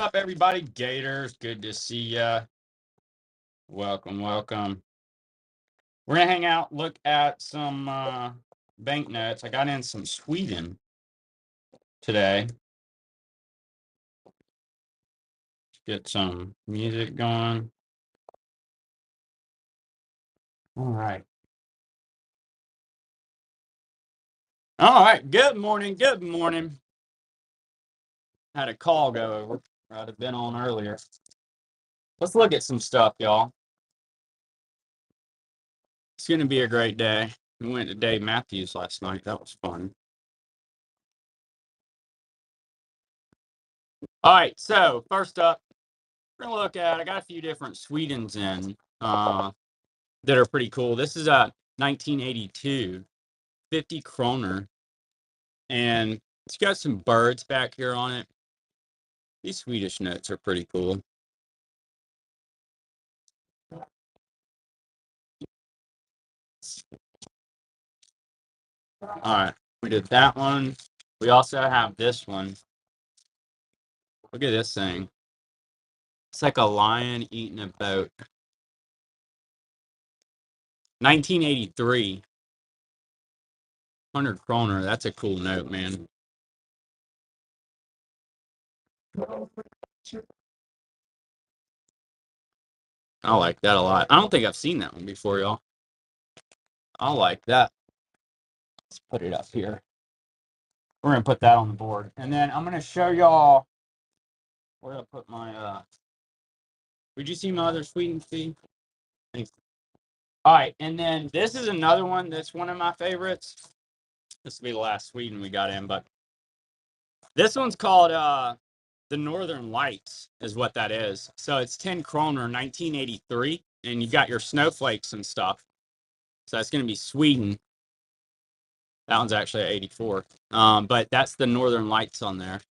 up, everybody? Gators, good to see ya. Welcome, welcome. We're gonna hang out, look at some banknotes. I got in some Sweden today. Get some music going. All right. All right. Good morning. Good morning. Had a call go over. I'd have been on earlier. Let's look at some stuff, y'all. It's gonna be a great day. We went to Dave Matthews last night. That was fun. All right. So first up, we're gonna look at. I got a few different Swedens in that are pretty cool. This is a 1982 50 kroner, and it's got some birds back here on it. These Swedish notes are pretty cool. All right, we did that one. We also have this one. Look at this thing. It's like a lion eating a boat. 1983. 100 kroner. That's a cool note, man. I like that a lot. I don't think I've seen that one before, y'all. I like that. Let's put it up here. We're going to put that on the board. And then I'm going to show y'all where I put my, would you see my other Sweden feed? Thanks. All right. And then this is another one that's one of my favorites. This will be the last Sweden we got in, but this one's called the Northern Lights is what that is. So it's 10 kroner, 1983, and you got your snowflakes and stuff. So that's going to be Sweden. That one's actually 84. But that's the Northern Lights on there.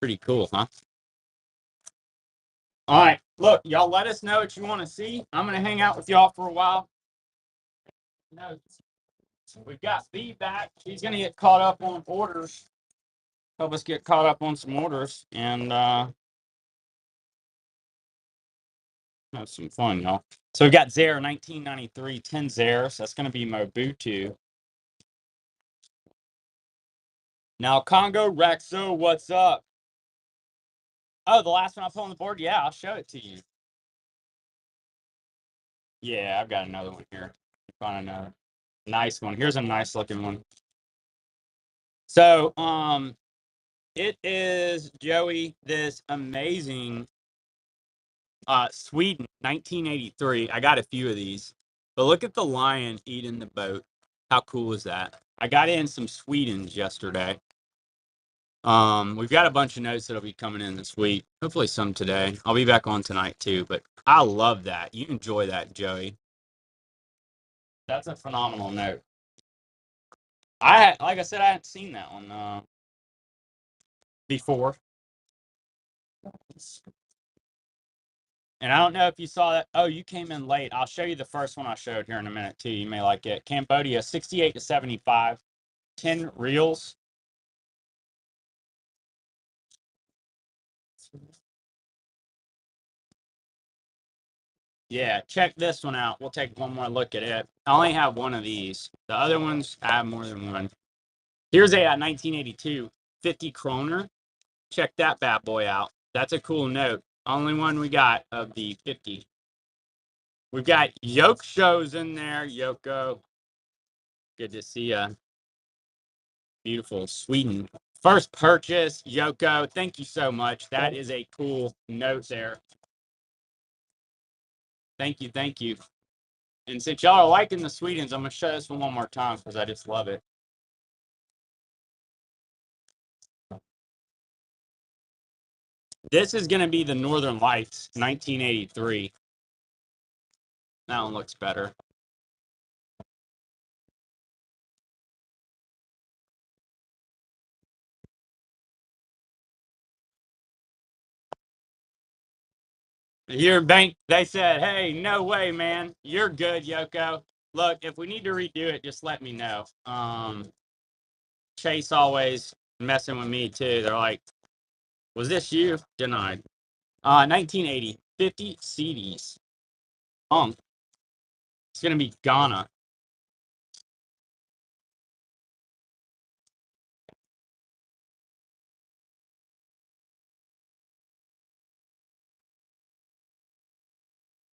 Pretty cool, huh? All right, look, y'all let us know what you want to see. I'm going to hang out with y'all for a while. We've got B back. He's going to get caught up on orders. Help us get caught up on some orders and have some fun, y'all. So we've got Zaire 1993, 10 Zaires. That's going to be Mobutu. Now, Congo Rexo, what's up? Oh, the last one I put on the board? Yeah, I'll show it to you. Yeah, I've got another one here. Find another nice one. Here's a nice looking one. So, it is, Joey, this amazing Sweden 1983. I got a few of these, but look at the lion eating the boat. How cool is that? I got in some Swedens yesterday. We've got a bunch of notes that'll be coming in this week. Hopefully some today. I'll be back on tonight too, but I love that. You enjoy that, Joey. That's a phenomenal note. Like I said, I hadn't seen that one before. And I don't know if you saw that. Oh, you came in late. I'll show you the first one I showed here in a minute too. You may like it. Cambodia, 68 to 75, 10 reels. Yeah, check this one out. We'll take one more look at it. I only have one of these. The other ones, I have more than one. Here's a 1982 50 kroner. Check that bad boy out. That's a cool note. Only one we got of the 50. We've got Yoke shows in there. Yoko. Good to see ya. Beautiful. Sweden. First purchase, Yoko. Thank you so much. That is a cool note there. Thank you. Thank you. And since y'all are liking the Swedens, I'm going to show this one more time because I just love it. This is going to be the Northern Lights, 1983. That one looks better. Your bank, they said, hey, no way, man. You're good, Yoko. Look, if we need to redo it, just let me know. Chase always messing with me, too. They're like, Was this you? Denied. 1980, 50 CDs. It's gonna be Ghana.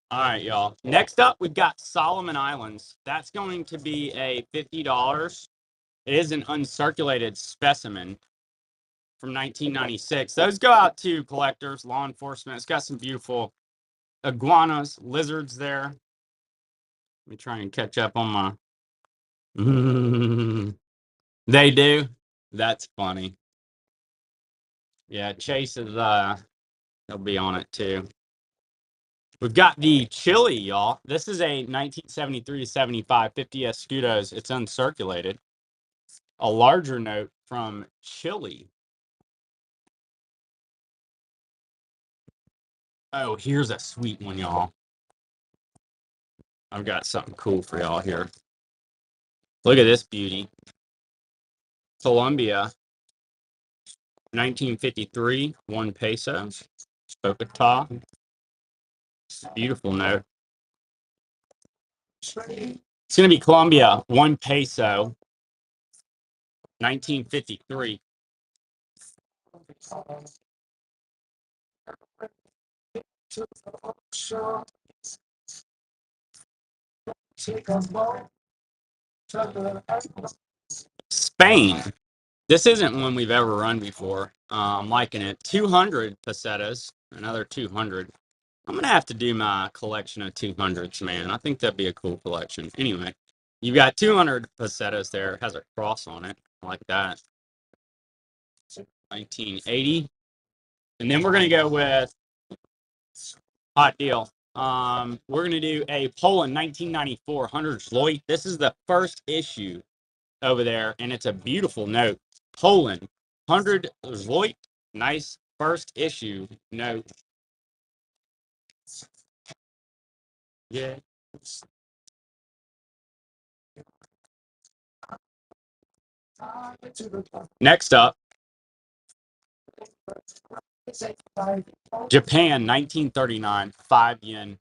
All right, y'all. Next up, we've got Solomon Islands. That's going to be a $50. It is an uncirculated specimen from 1996. Those go out to collectors, law enforcement. It's got some beautiful iguanas, lizards there. Let me try and catch up on my. They do. That's funny. Yeah, Chase is he'll be on it too. We've got the Chili, y'all. This is a 1973 to 75 50 Escudos. It's uncirculated. A larger note from Chili. Oh, here's a sweet one, y'all. I've got something cool for y'all here. Look at this beauty. Colombia, 1953, 1 peso. Bogota. Beautiful note. It's going to be Colombia, 1 peso, 1953. Spain. This isn't one we've ever run before. I'm liking it. 200 pesetas, another 200. I'm going to have to do my collection of 200s, man. I think that'd be a cool collection. Anyway, you've got 200 pesetas there. It has a cross on it. I like that. 1980. And then we're going to go with hot deal. We're going to do a Poland 1994 100 Zloty. This is the first issue over there, and it's a beautiful note. Poland 100 Zloty. Nice first issue note. Yeah. Next up, Japan 1939 5 yen.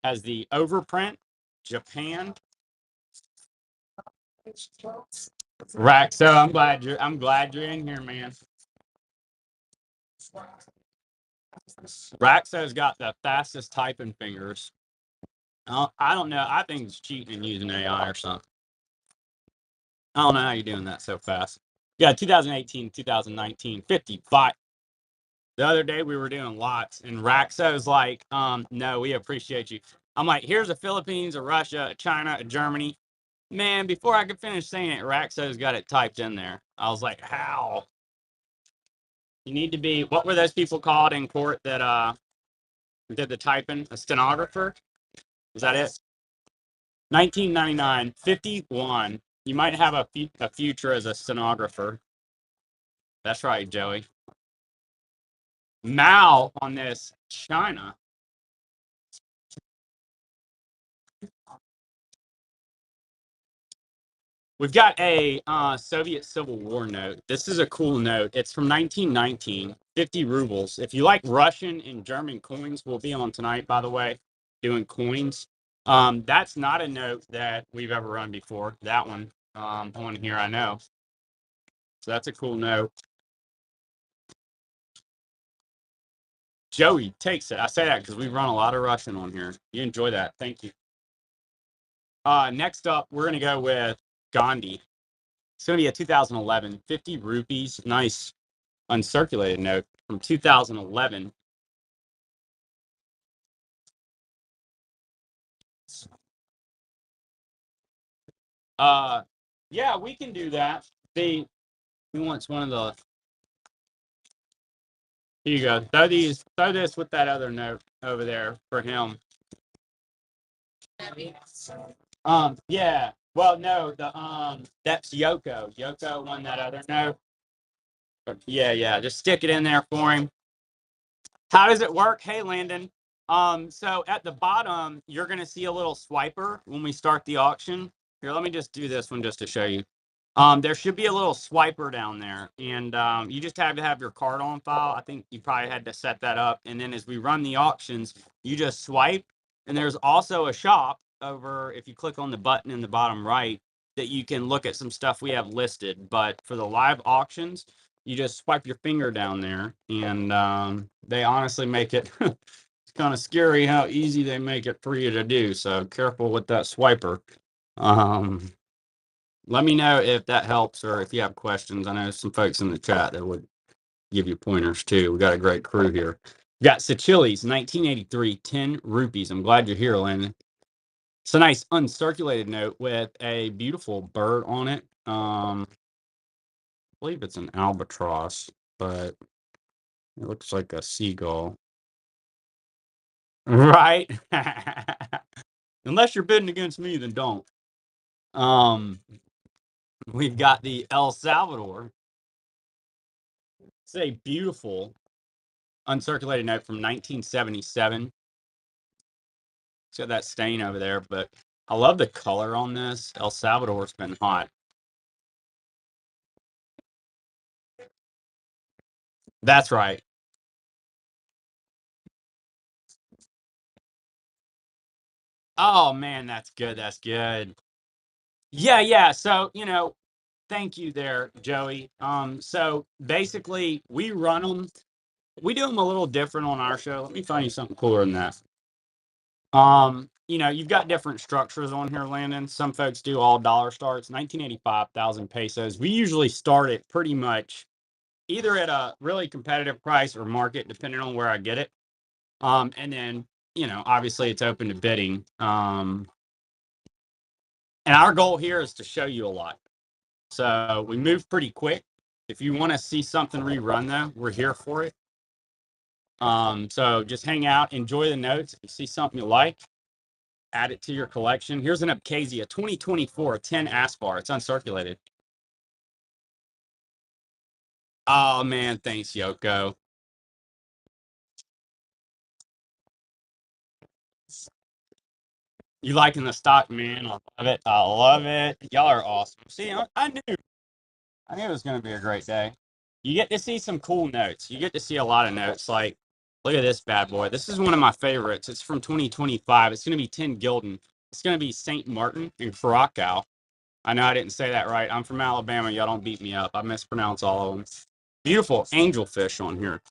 Has the overprint. Japan. Raxo, I'm glad you're in here, man. Raxo's got the fastest typing fingers. I don't know. I think it's cheating and using AI or something. I don't know how you're doing that so fast. Yeah, 2018, 2019, 55. The other day we were doing lots, and Raxo's like, no, we appreciate you. I'm like, here's a Philippines, a Russia, a China, a Germany. Man, before I could finish saying it, Raxo's got it typed in there. I was like, how? You need to be, what were those people called in court that did the typing? A stenographer? Is that it? 1999, 51. You might have a future as a stenographer. That's right, Joey. Mao on this, China. We've got a Soviet Civil War note. This is a cool note. It's from 1919, 50 rubles. If you like Russian and German coins, we'll be on tonight, by the way, doing coins. That's not a note that we've ever run before. That one on here, I know. So that's a cool note. Joey takes it. I say that because we run a lot of Russian on here. You enjoy that. Thank you. Next up, we're going to go with Gandhi. It's going to be a 2011, 50 rupees. Nice uncirculated note from 2011. Yeah, we can do that. Who wants one of the, here you go. Throw this with that other note over there for him. Yeah. Well, no, that's Yoko. Yoko won that other note. Yeah. Just stick it in there for him. How does it work? Hey, Landon. So at the bottom, you're gonna see a little swiper when we start the auction. Here, let me just do this one just to show you. There should be a little swiper down there, and you just have to have your card on file. I think you probably had to set that up, and then as we run the auctions, you just swipe, and there's also a shop over, if you click on the button in the bottom right, that you can look at some stuff we have listed. But for the live auctions, you just swipe your finger down there, and they honestly make it it's kind of scary how easy they make it for you to do. So careful with that swiper. Um, Let me know if that helps or if you have questions. I know some folks in the chat that would give you pointers too. We got a great crew here. We got Sechili's 1983, 10 rupees. I'm glad you're here, Landon. It's a nice uncirculated note with a beautiful bird on it. I believe it's an albatross, but it looks like a seagull. Right? Unless you're bidding against me, then don't. We've got the El Salvador. It's a beautiful uncirculated note from 1977. It's got that stain over there, but I love the color on this. El Salvador's been hot. That's right. Oh man, that's good. That's good. Yeah, yeah. So, thank you there, Joey. So basically we run them, we do them a little different on our show. Let me find you something cooler than that. You've got different structures on here, Landon. Some folks do all dollar starts, 1985,000 pesos. We usually start it pretty much either at a really competitive price or market, depending on where I get it. And then, obviously it's open to bidding. And our goal here is to show you a lot. So we move pretty quick. If you want to see something rerun though, we're here for it. So just hang out, enjoy the notes. If you see something you like, add it to your collection. Here's an Abkhazia 2024 10 Aspar. It's uncirculated. Oh man, thanks, Yoko. You liking the stock, man? I love it. I love it. Y'all are awesome. See, I knew it was going to be a great day. You get to see some cool notes. You get to see a lot of notes. Like, look at this bad boy. This is one of my favorites. It's from 2025. It's going to be 10 Gildan. It's going to be St. Martin in Curacao. I know I didn't say that right. I'm from Alabama. Y'all don't beat me up. I mispronounce all of them. Beautiful angelfish on here.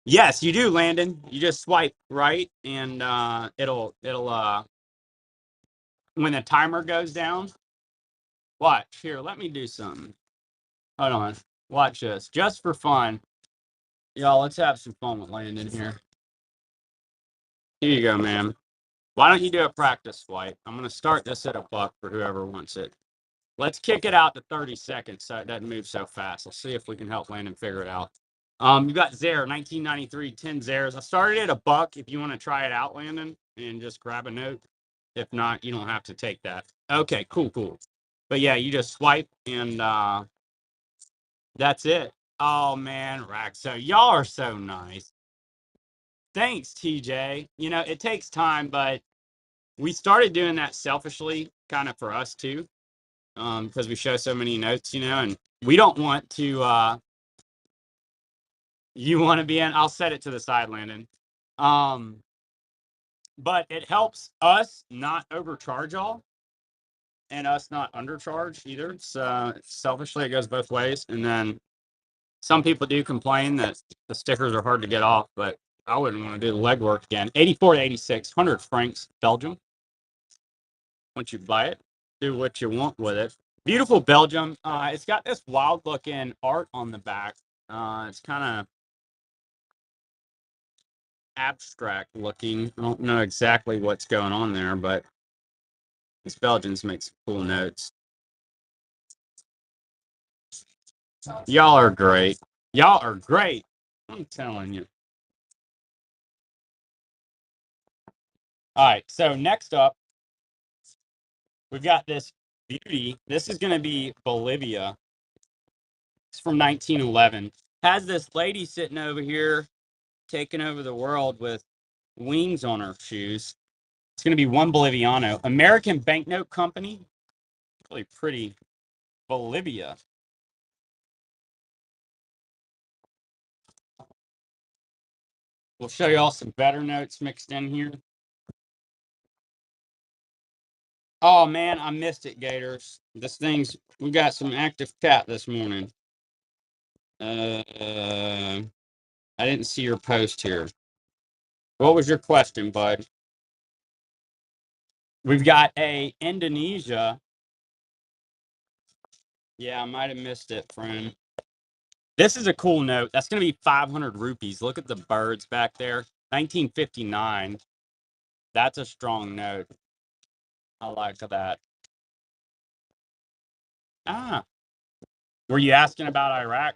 Yes, you do, Landon. You just swipe right, and it'll when the timer goes down. Watch here. Let me do something. Hold on. Watch this, just for fun, y'all. Let's have some fun with Landon here. Here you go, man. Why don't you do a practice swipe? I'm gonna start this at $1 for whoever wants it. Let's kick it out to 30 seconds so it doesn't move so fast. Let's see if we can help Landon figure it out. You got Zare, 1993, 10 Zares. I started at $1 if you want to try it out, Landon, and just grab a note. If not, you don't have to take that. Okay, cool. But yeah, you just swipe and that's it. Oh man, Rack. So y'all are so nice. Thanks, TJ. It takes time, but we started doing that selfishly, kind of for us too, because we show so many notes, and we don't want to. You want to be in? I'll set it to the side, Landon. But it helps us not overcharge y'all, and us not undercharge either. So selfishly, it goes both ways. And then some people do complain that the stickers are hard to get off, but I wouldn't want to do the legwork again. 84 to 86, 100 francs, Belgium. Once you buy it, do what you want with it. Beautiful Belgium. It's got this wild looking art on the back. It's kind of abstract looking. I don't know exactly what's going on there, but these Belgians make some cool notes. Y'all are great. Y'all are great. I'm telling you. All right. So next up, we've got this beauty. This is going to be Bolivia. It's from 1911. Has this lady sitting over here taking over the world with wings on her shoes. It's going to be one Boliviano. American Banknote Company. Really pretty Bolivia. We'll show you all some better notes mixed in here. Oh man, I missed it, Gators. We got some active chat this morning. I didn't see your post here. What was your question, bud? We've got a Indonesia. Yeah, I might have missed it, friend. This is a cool note. That's going to be 500 rupees. Look at the birds back there. 1959. That's a strong note. I like that. Ah, were you asking about Iraq?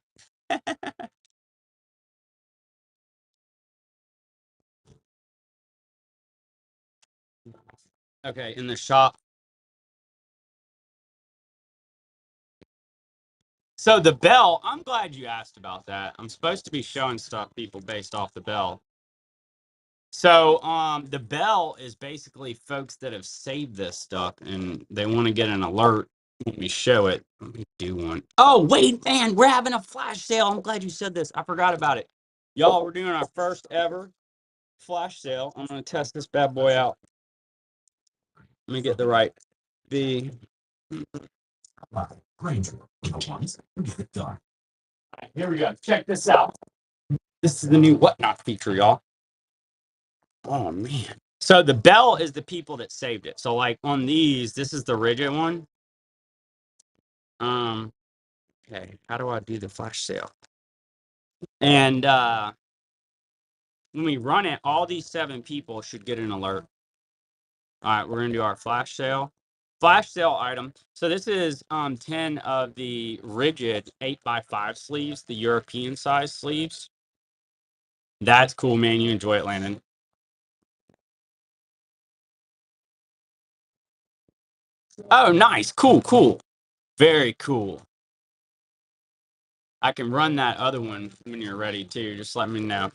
Okay, in the shop. So the bell, I'm glad you asked about that. I'm supposed to be showing stuff people based off the bell. So the bell is basically folks that have saved this stuff and they want to get an alert when we show it. Let me do one. Oh, wait, man, we're having a flash sale. I'm glad you said this. I forgot about it. Y'all, we're doing our first ever flash sale. I'm going to test this bad boy out. Let me get the right B. Granger. Here we go. Check this out. This is the new whatnot feature, y'all. Oh, man. So the bell is the people that saved it. So like on these, this is the rigid one. Okay, how do I do the flash sale? And when we run it, all these 7 people should get an alert. All right, we're gonna do our flash sale. Flash sale item. So this is 10 of the rigid 8x5 sleeves, the European size sleeves. That's cool, man. You enjoy it, Landon. Oh, nice. Cool. Very cool. I can run that other one when you're ready too. Just let me know.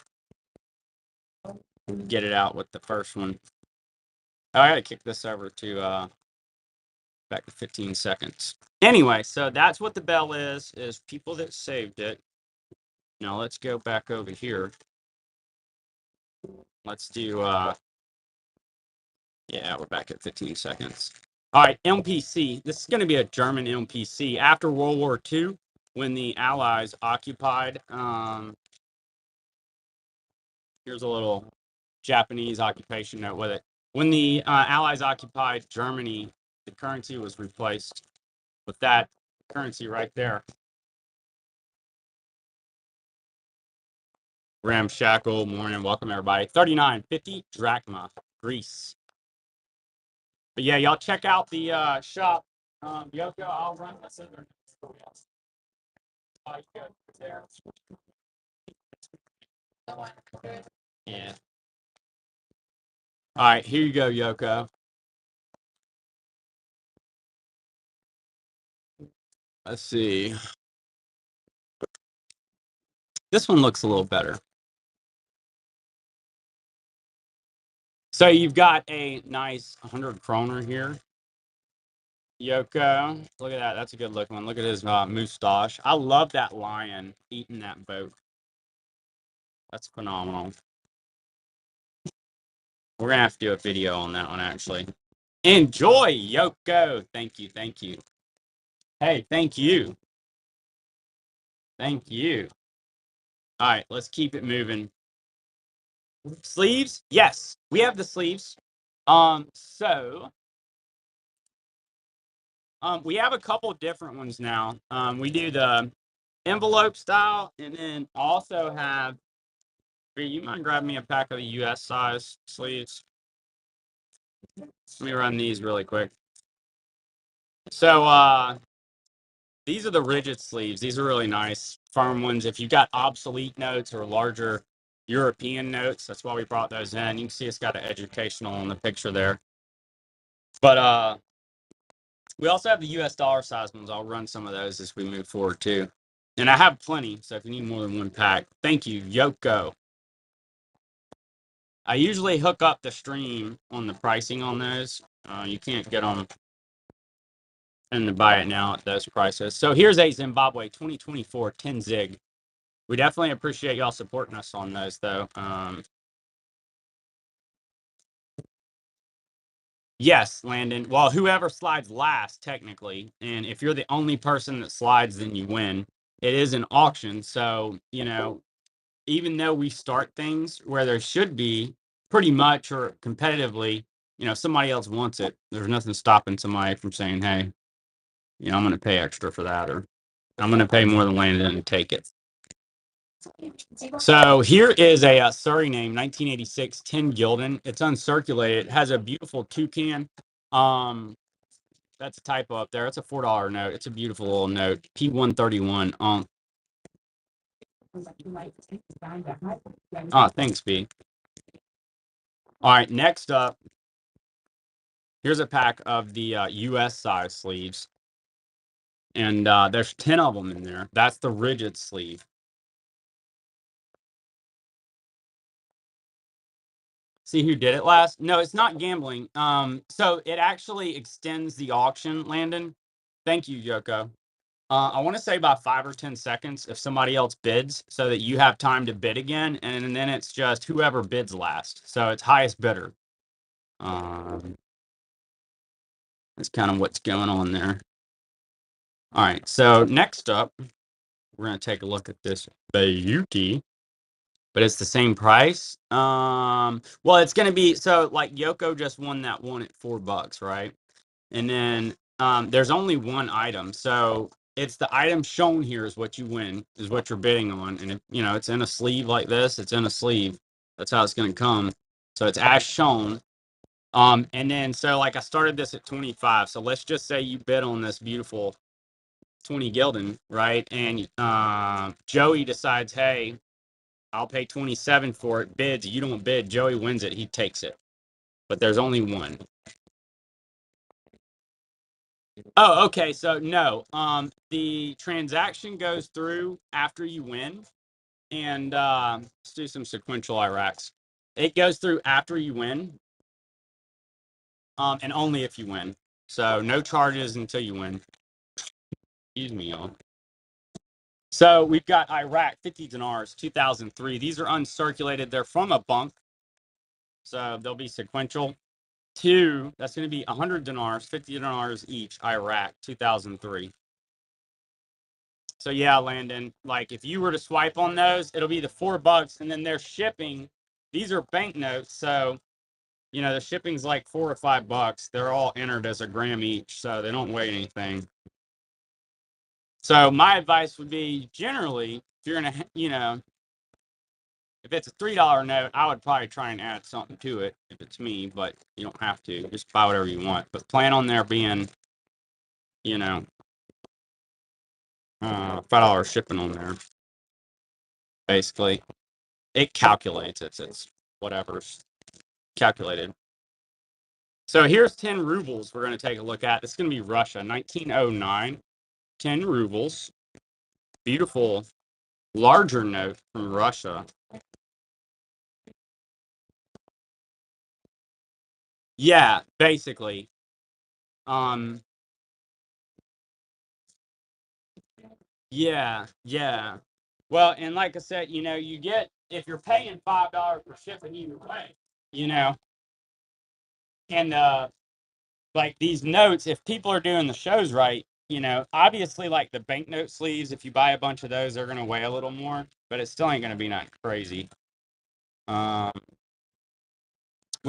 Get it out with the first one. Oh, I gotta kick this over to back to 15 seconds. Anyway, so that's what the bell is people that saved it. Now let's go back over here. Let's do yeah, we're back at 15 seconds. All right, MPC. This is going to be a German MPC. After World War II, when the Allies occupied, here's a little Japanese occupation note with it. When the Allies occupied Germany, the currency was replaced with that currency right there. Ramshackle, morning, welcome everybody. 39.50 drachma, Greece. But yeah, y'all check out the shop. Yoko, I'll run this other. Yeah. All right, here you go, Yoko. Let's see. This one looks a little better. So you've got a nice 100 kroner here. Yoko, look at that. That's a good looking one. Look at his moustache. I love that lion eating that boat. That's phenomenal. We're going to have to do a video on that one, actually. Enjoy, Yoko. Thank you. Hey, thank you. Thank you. All right, let's keep it moving. Sleeves? Yes, we have the sleeves. So we have a couple different ones now. We do the envelope style, and then also have. You mind grabbing me a pack of the US size sleeves? Let me run these really quick. So these are the rigid sleeves. These are really nice, firm ones. If you've got obsolete notes or larger European notes, that's why we brought those in. You can see it's got an educational in the picture there. But we also have the US dollar size ones. I'll run some of those as we move forward too. And I have plenty, so if you need more than one pack, thank you, Yoko. I usually hook up the stream on the pricing on those. You can't get them and to buy it now at those prices. So here's a Zimbabwe 2024 10 Zig. We definitely appreciate y'all supporting us on those, though. Yes, Landon. Well, whoever slides last, technically, and if you're the only person that slides, then you win. It is an auction, so even though we start things where there should be pretty much or competitively, somebody else wants it. There's nothing stopping somebody from saying, "Hey, I'm going to pay extra for that," or "I'm going to pay more than Landon and take it." So here is a Suriname 1986 10 Gildan. It's uncirculated. It has a beautiful toucan. That's a typo up there. It's a $4 note. It's a beautiful little note. P131. Thanks, B. All right, next up, here's a pack of the US size sleeves. And there's 10 of them in there. That's the rigid sleeve. See who did it last? No, it's not gambling. So it actually extends the auction, Landon. Thank you, Yoko. I want to say about 5 or 10 seconds if somebody else bids so that you have time to bid again. And then it's just whoever bids last. So it's highest bidder. That's kind of what's going on there. All right. So next up, we're going to take a look at this Bayuki, but it's the same price. Well, it's going to be, so like Yoko just won that one at $4, right? And then there's only one item. So it's the item shown here is what you win, is what you're bidding on. And if, it's in a sleeve like this, it's in a sleeve. That's how it's going to come. So it's as shown. And then, so like I started this at 25. So let's just say you bid on this beautiful 20 Gildan, right? And Joey decides, hey, I'll pay 27 for it. Bids, you don't bid. Joey wins it. He takes it. But there's only one. Oh, okay. So no, the transaction goes through after you win, and let's do some sequential Iraqs. It goes through after you win, and only if you win. So no charges until you win. Excuse me, y'all. So we've got Iraq 50 dinars 2003. These are uncirculated. They're from a bunk, so they'll be sequential. Two, that's going to be 100 dinars, 50 dinars each. Iraq 2003. So yeah, Landon, like if you were to swipe on those, it'll be the $4, and then they're shipping. These are banknotes, so the shipping's like $4 or $5. They're all entered as a gram each, so they don't weigh anything. So my advice would be generally, if you're gonna, if it's a $3 note, I would probably try and add something to it if it's me, but you don't have to. Just buy whatever you want, but plan on there being, $5 shipping on there. Basically, it calculates it. It's whatever's calculated. So here's 10 rubles we're going to take a look at. It's going to be Russia, 1909. 10 rubles. Beautiful, larger note from Russia. Yeah, basically. Yeah. Well, and like I said, you get, if you're paying $5 for shipping either way, and like these notes, if people are doing the shows right, obviously like the banknote sleeves, if you buy a bunch of those, they're going to weigh a little more, but it still ain't going to be not crazy. We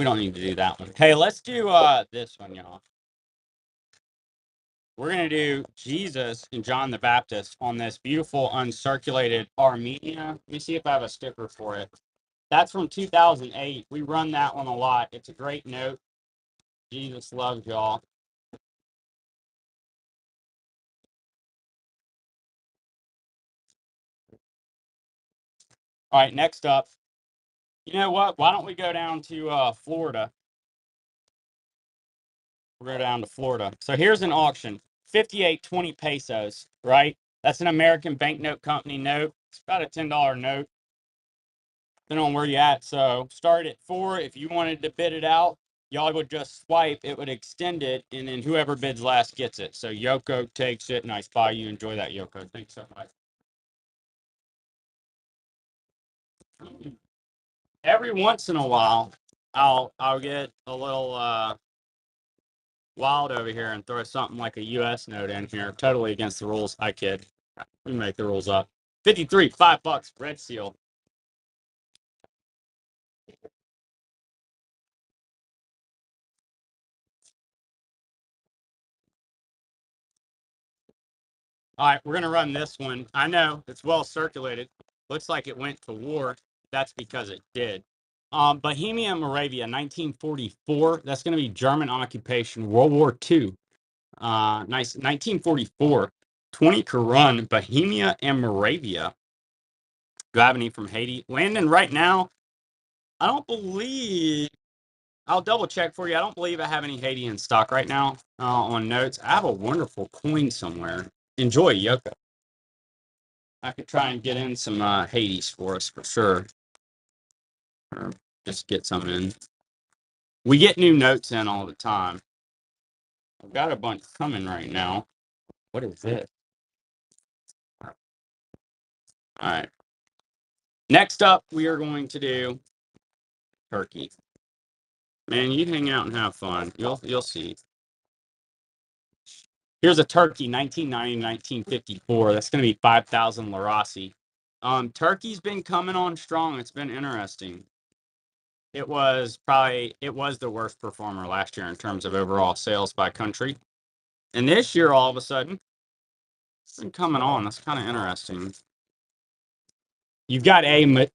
don't need to do that one. Hey, let's do this one, y'all. We're going to do Jesus and John the Baptist on this beautiful uncirculated Armenia. Let me see if I have a sticker for it. That's from 2008. We run that one a lot. It's a great note. Jesus loves y'all. All right, next up. You know what? Why don't we go down to Florida? We'll go down to Florida. So here's an auction. 58.20 pesos, right? That's an American banknote company note. It's about a $10 note, depending on where you're at. So start at 4 if you wanted to bid it out. y'all would just swipe, it would extend it, and then whoever bids last gets it. So Yoko takes it. Nice buy. You enjoy that, Yoko. Thanks so much. Every once in a while, I'll get a little wild over here and throw something like a US note in here. Totally against the rules. I kid. We make the rules up. 53, $5, red seal. All right, we're gonna run this one. I know it's well circulated. Looks like it went to war. That's because it did. Bohemia and Moravia, 1944. That's gonna be German occupation, World War II. Nice. 1944. 20 Karun, Bohemia and Moravia. Do I have any from Haiti? Landon, right now, I don't believe. I'll double check for you. I don't believe I have any Haiti in stock right now on notes. I have a wonderful coin somewhere. Enjoy, Yoko. I could try and get in some Hades for us for sure. Or just get some in. We get new notes in all the time. I've got a bunch coming right now. What is this? All right. Next up, we are going to do Turkey. Man, you hang out and have fun. You'll see. Here's a Turkey, 1990 1954. That's going to be 5,000 Larasi. Turkey's been coming on strong. It's been interesting. It was the worst performer last year in terms of overall sales by country. And this year, all of a sudden, it's been coming on. That's kind of interesting. You've got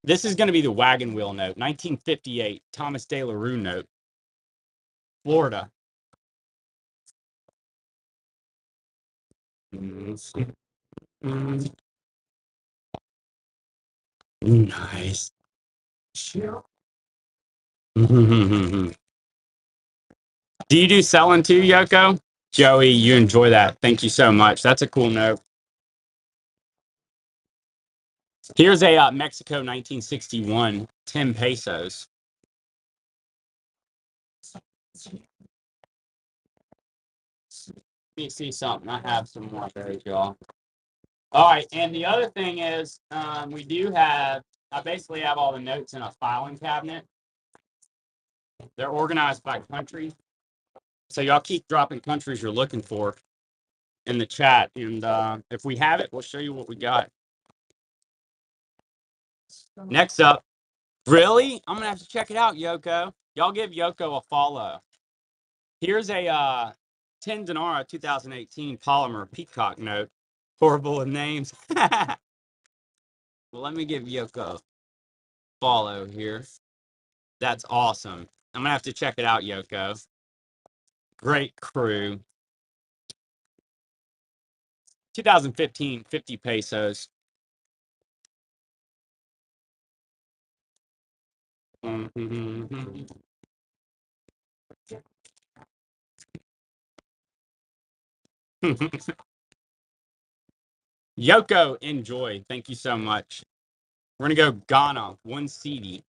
this is going to be the wagon wheel note, 1958, Thomas De La Rue note, Florida. Nice. Do you do selling too, Yoko? Joey, you enjoy that. Thank you so much. That's a cool note. Here's a Mexico 1961, 10 pesos. Let me see something. I have some more there, y'all. All right, and the other thing is we do have, I basically have all the notes in a filing cabinet. They're organized by country. So y'all keep dropping countries you're looking for in the chat. And if we have it, we'll show you what we got. Next up, really? I'm going to have to check it out, Yoko. Y'all give Yoko a follow. Here's a 10 Denara 2018 polymer peacock note. Horrible with names. Well, let me give Yoko a follow here. That's awesome. I'm going to have to check it out, Yoko. Great crew. 2015, 50 pesos. Yoko, enjoy. Thank you so much. We're going to go Ghana, 1 CD,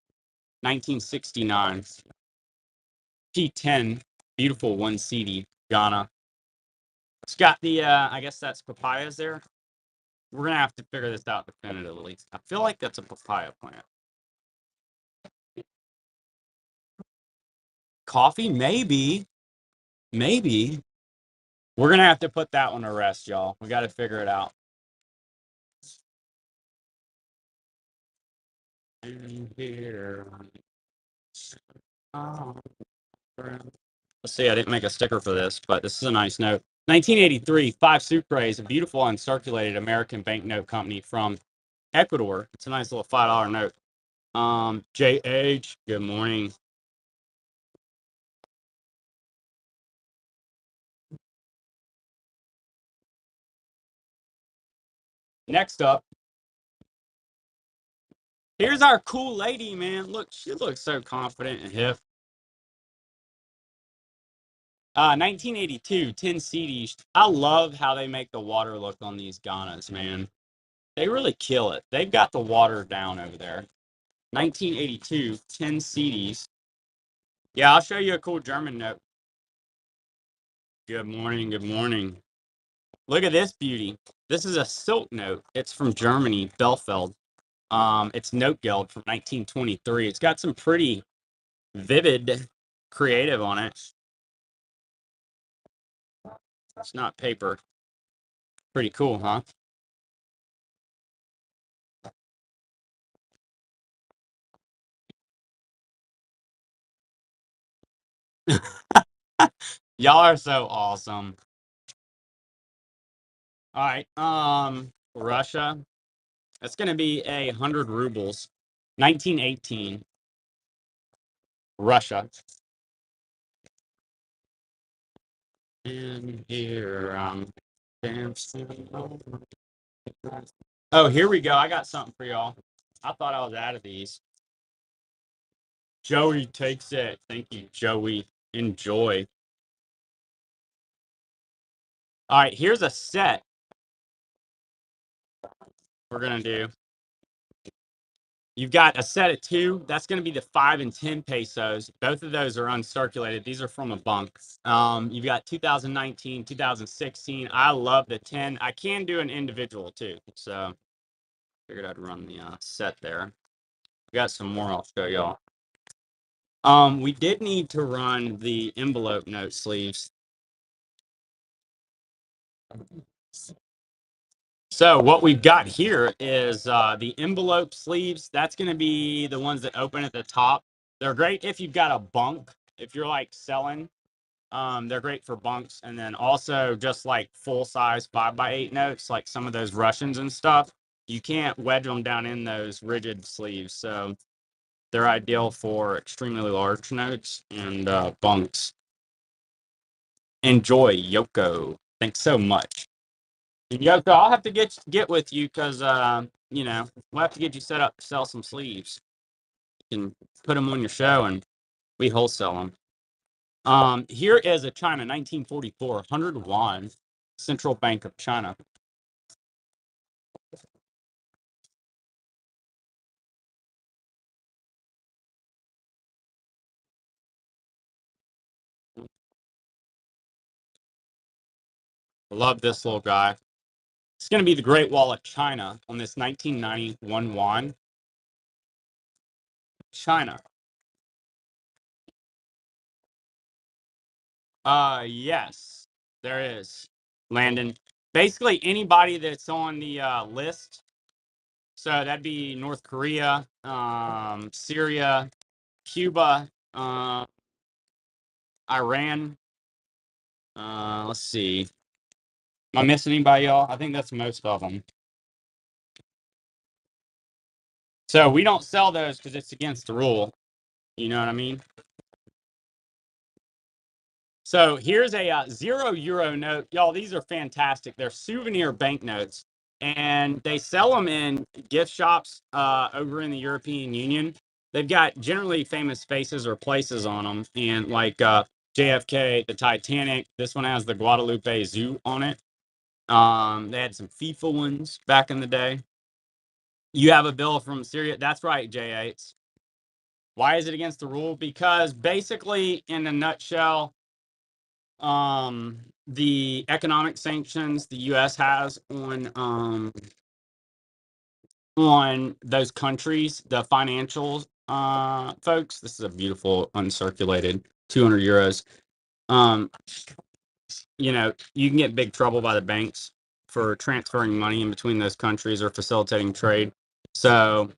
1969. P10, beautiful 1 CD, Ghana. It's got the, I guess that's papayas there. We're going to have to figure this out definitively. I feel like that's a papaya plant. Coffee? Maybe. Maybe. We're going to have to put that one to rest, y'all. We got to figure it out. Here. Let's see, I didn't make a sticker for this, but this is a nice note. 1983, 5 Sucres, a beautiful uncirculated American banknote company from Ecuador. It's a nice little $5 note. JH, good morning. Next up, here's our cool lady, man. Look, she looks so confident and hip. 1982, 10 CDs. I love how they make the water look on these Ghanas, man. They really kill it. They've got the water down over there. 1982, 10 CDs. Yeah, I'll show you a cool German note. Good morning. Good morning. Look at this beauty. This is a silk note. It's from Germany, Belfeld. It's note geld from 1923. It's got some pretty vivid creative on it. It's not paper. Pretty cool, huh? Y'all are so awesome. All right. Russia. That's gonna be 100 rubles. 1918. Russia. And here, dancing. Oh, here we go. I got something for y'all. I thought I was out of these. Joey takes it. Thank you, Joey. Enjoy. All right, here's a set we're gonna do. You've got a set of two. That's going to be the 5 and 10 pesos. Both of those are uncirculated. These are from a bunk. You've got 2019, 2016. I love the 10. I can do an individual too. So figured I'd run the set there. We got some more I'll show y'all. We did need to run the envelope note sleeves. So what we've got here is the envelope sleeves. That's going to be the ones that open at the top. They're great if you've got a bunk. If you're like selling, they're great for bunks. And then also just like full size 5x8 notes, like some of those Russians and stuff. You can't wedge them down in those rigid sleeves. So they're ideal for extremely large notes and bunks. Enjoy, Yoko. Thanks so much. And Yoko, I'll have to get with you because we'll have to get you set up to sell some sleeves. You can put them on your show and we wholesale them. Here is a China 1944 100 yuan, Central Bank of China. Love this little guy. It's going to be the Great Wall of China on this 1991 yuan. China. Yes, there is. Landon. Basically, anybody that's on the list. So that'd be North Korea, Syria, Cuba, Iran. Let's see. Am I missing anybody, y'all? I think that's most of them. So we don't sell those because it's against the rule. You know what I mean? So here's a €0 note. Y'all, these are fantastic. They're souvenir banknotes. And they sell them in gift shops over in the European Union. They've got generally famous faces or places on them. And like JFK, the Titanic. This one has the Guadalupe Zoo on it. They had some FIFA ones back in the day. You have a bill from Syria. That's right, J8. Why is it against the rule? Because basically, in a nutshell, the economic sanctions the U.S. has on those countries, the financial folks. This is a beautiful uncirculated 200 euros. You can get big trouble by the banks for transferring money in between those countries or facilitating trade. So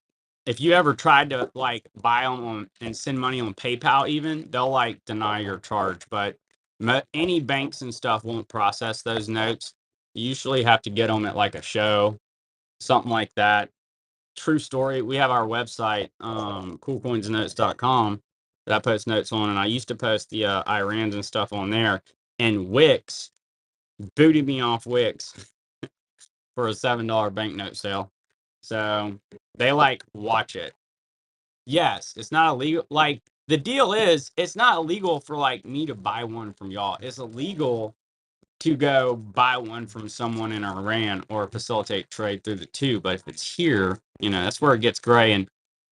if you ever tried to like buy them on and send money on PayPal, even they'll like deny your charge. But any banks and stuff won't process those notes. You usually have to get them at like a show, something like that. True story. We have our website, coolcoinsnotes.com, that I post notes on, and I used to post the Irans and stuff on there. And Wix booted me off Wix for a $7 banknote sale. So they like watch it. Yes, it's not illegal. Like the deal is, it's not illegal for like me to buy one from y'all. It's illegal to go buy one from someone in Iran or facilitate trade through the two. But if it's here, that's where it gets gray. And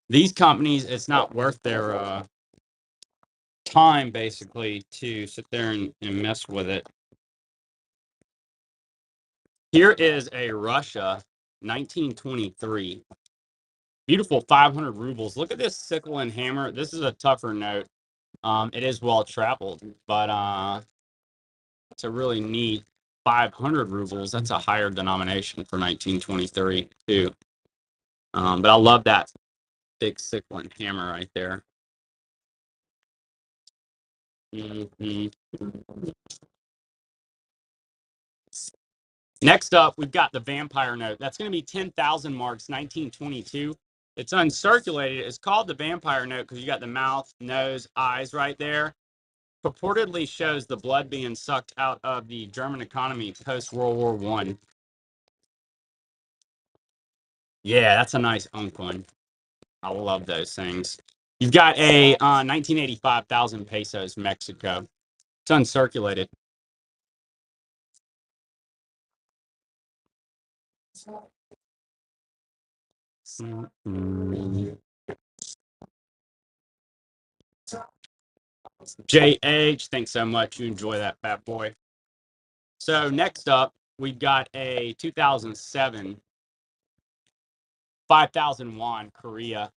these companies, it's not worth their time basically to sit there and mess with it. Here is a Russia 1923. Beautiful 500 rubles. Look at this sickle and hammer. This is a tougher note. It is well traveled, but it's a really neat 500 rubles. That's a higher denomination for 1923 too. But I love that big sickle and hammer right there. Mm-hmm. Next up, we've got the vampire note. That's going to be 10,000 marks, 1922. It's uncirculated. It's called the vampire note because you got the mouth, nose, eyes right there. Purportedly shows the blood being sucked out of the German economy post World War I. Yeah, that's a nice unk one. I love those things. You've got a 1985,000 pesos, Mexico. It's uncirculated. JH, thanks so much. You enjoy that, fat boy. So next up, we've got a 2007 5,000 won Korea.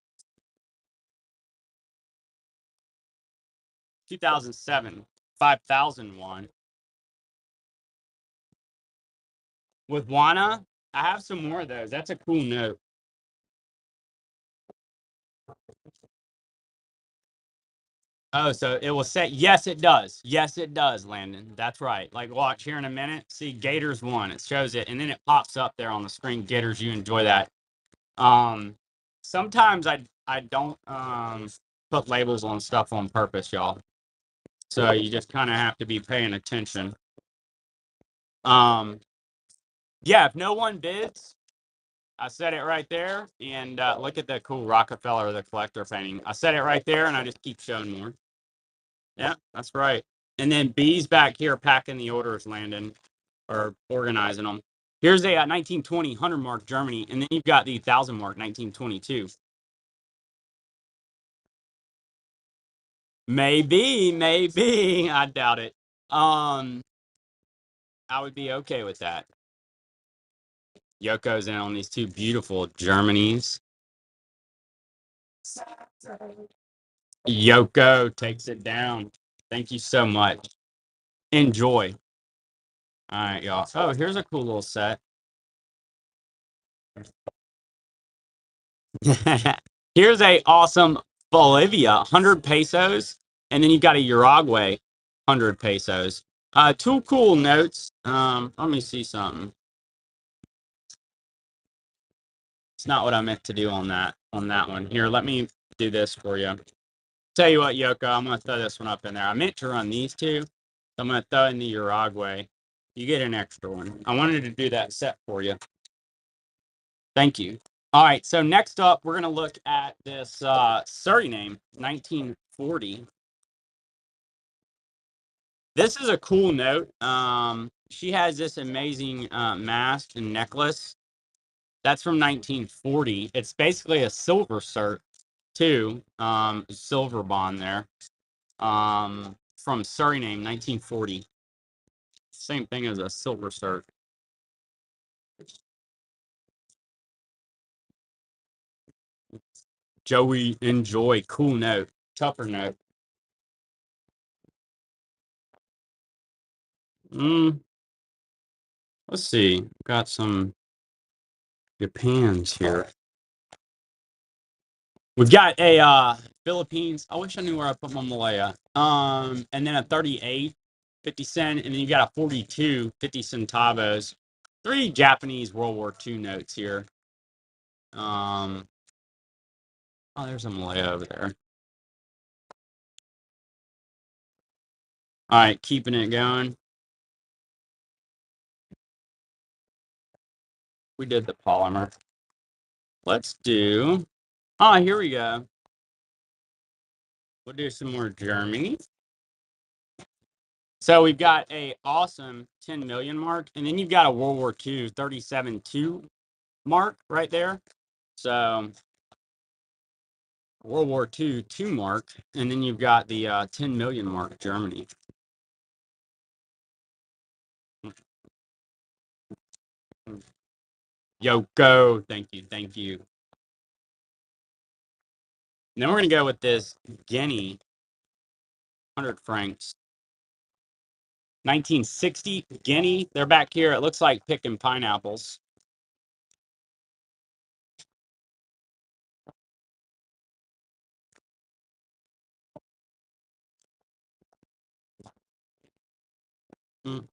2007 5,000 won. With Wana, I have some more of those. That's a cool note. Oh, so it will say, yes, it does. Yes, it does, Landon. That's right. Like, watch here in a minute. See, Gators won. It shows it, and then it pops up there on the screen. Gators, you enjoy that. Sometimes I don't put labels on stuff on purpose, y'all. So you just kind of have to be paying attention. Yeah, if no one bids, I said it right there. And look at the cool Rockefeller, the collector painting. I said it right there, and I just keep showing more. Yeah, that's right. And then B's back here packing the orders, Landon, or organizing them. Here's a 1920 100 mark Germany, and then you've got the 1,000 mark 1922. Maybe. I doubt it. I would be okay with that. Yoko's in on these two beautiful Germanys. Yoko takes it down. Thank you so much. Enjoy. All right, y'all. Oh, here's a cool little set. Here's a awesome Bolivia, 100 pesos. And then you got a Uruguay, 100 pesos. Two cool notes. Let me see something. It's not what I meant to do on that one. Here, let me do this for you. Tell you what, Yoko, I'm going to throw this one up in there. I meant to run these two. So I'm going to throw in the Uruguay. You get an extra one. I wanted to do that set for you. Thank you. All right, so next up, we're going to look at this Suriname, 1940. This is a cool note. She has this amazing mask and necklace. That's from 1940. It's basically a silver cert, too. Silver bond there. From Suriname, 1940. Same thing as a silver cert. Joey, enjoy. Cool note. Tougher note. Let's see. Got some Japans here. We've got a Philippines. I wish I knew where I put my Malaya. And then a 38, 50 cent, and then you got a 42, 50 centavos. Three Japanese World War II notes here. Oh, there's a Malaya over there. All right, keeping it going. We did the polymer. Let's do. Here we go. We'll do some more Germany. So we've got a awesome 10 million mark, and then you've got a World War II 37.2 mark right there. So World War II 2 mark, and then you've got the 10 million mark, Germany. Yoko, thank you, thank you. And then we're gonna go with this Guinea, 100 francs. 1960 Guinea. They're back here. It looks like picking pineapples. All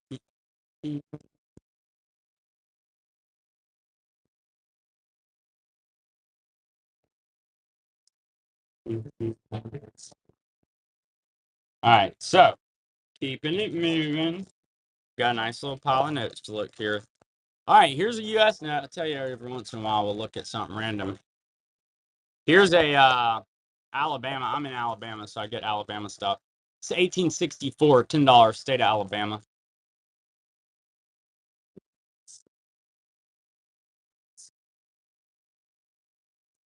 right, so keeping it moving. Got a nice little pile of notes to look here. All right, here's a U.S. note. I'll tell you every once in a while we'll look at something random. Here's a Alabama. I'm in Alabama, so I get Alabama stuff. It's 1864, $10, state of Alabama.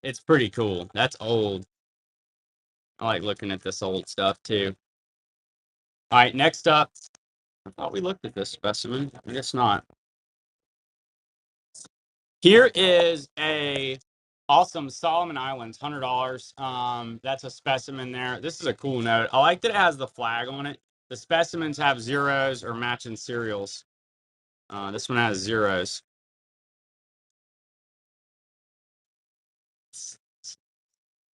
It's pretty cool. That's old. I like looking at this old stuff too. All right, next up. I thought we looked at this specimen. I guess not. Here is a awesome Solomon Islands, $100. That's a specimen there. This is a cool note. I like that it has the flag on it. The specimens have zeros or matching serials. This one has zeros.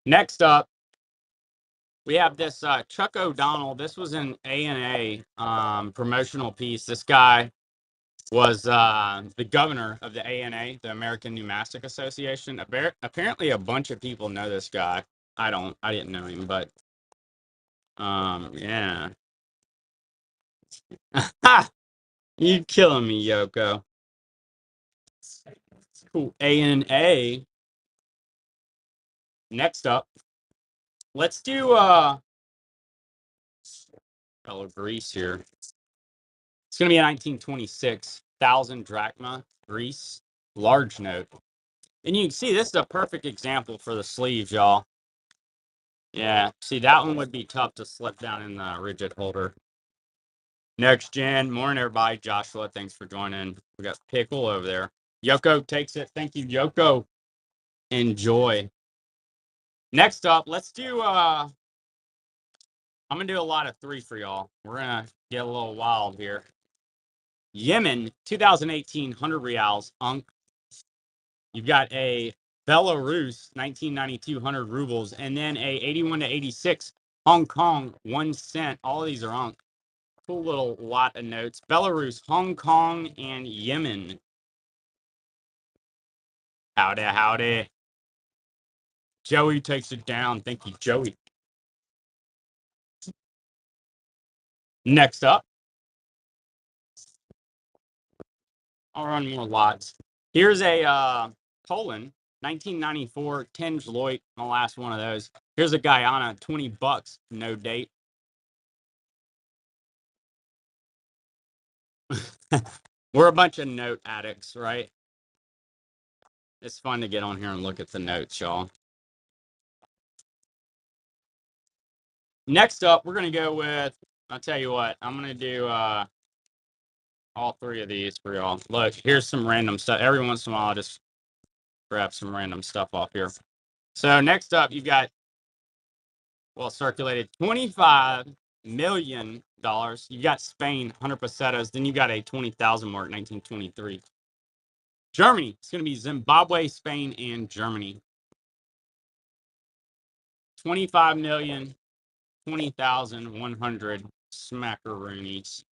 Next up, we have this Chuck O'Donnell. This was an A&A promotional piece. This guy was the governor of the ANA, the American Numismatic Association. Apparently, a bunch of people know this guy. I didn't know him, but yeah. You killing me, Yoko. Cool. ANA. Next up, let's do Greece here. It's gonna be a 1926 1,000 drachma Greece large note. And you can see this is a perfect example for the sleeves, y'all. Yeah, see, that one would be tough to slip down in the rigid holder. Next gen. Morning, everybody. Joshua, thanks for joining. We got Pickle over there. Yoko takes it. Thank you, Yoko. Enjoy. Next up, let's do, I'm going to do a lot of 3 for y'all. We're going to get a little wild here. Yemen, 2018, 100 reals, Unk. You've got a Belarus, 1992, 100 rubles, and then a 81 to 86 Hong Kong, 1 cent. All of these are Unk. Cool little lot of notes. Belarus, Hong Kong, and Yemen. Howdy, howdy. Joey takes it down. Thank you, Joey. Next up, I'll run more lots. Here's a Poland, 1994, 10 Deloitte, my last one of those. Here's a Guyana, $20, no date. We're a bunch of note addicts, right? It's fun to get on here and look at the notes, y'all. Next up, we're going to go with, I'll tell you what, I'm going to do all 3 of these for y'all. Look, here's some random stuff. Every once in a while, I'll just grab some random stuff off here. So next up, you got, well, circulated $25 million. You got Spain, 100 pesetas. Then you got a 20,000 mark, 1923. Germany, it's going to be Zimbabwe, Spain, and Germany. 25 million, 20,100 smackaroonies.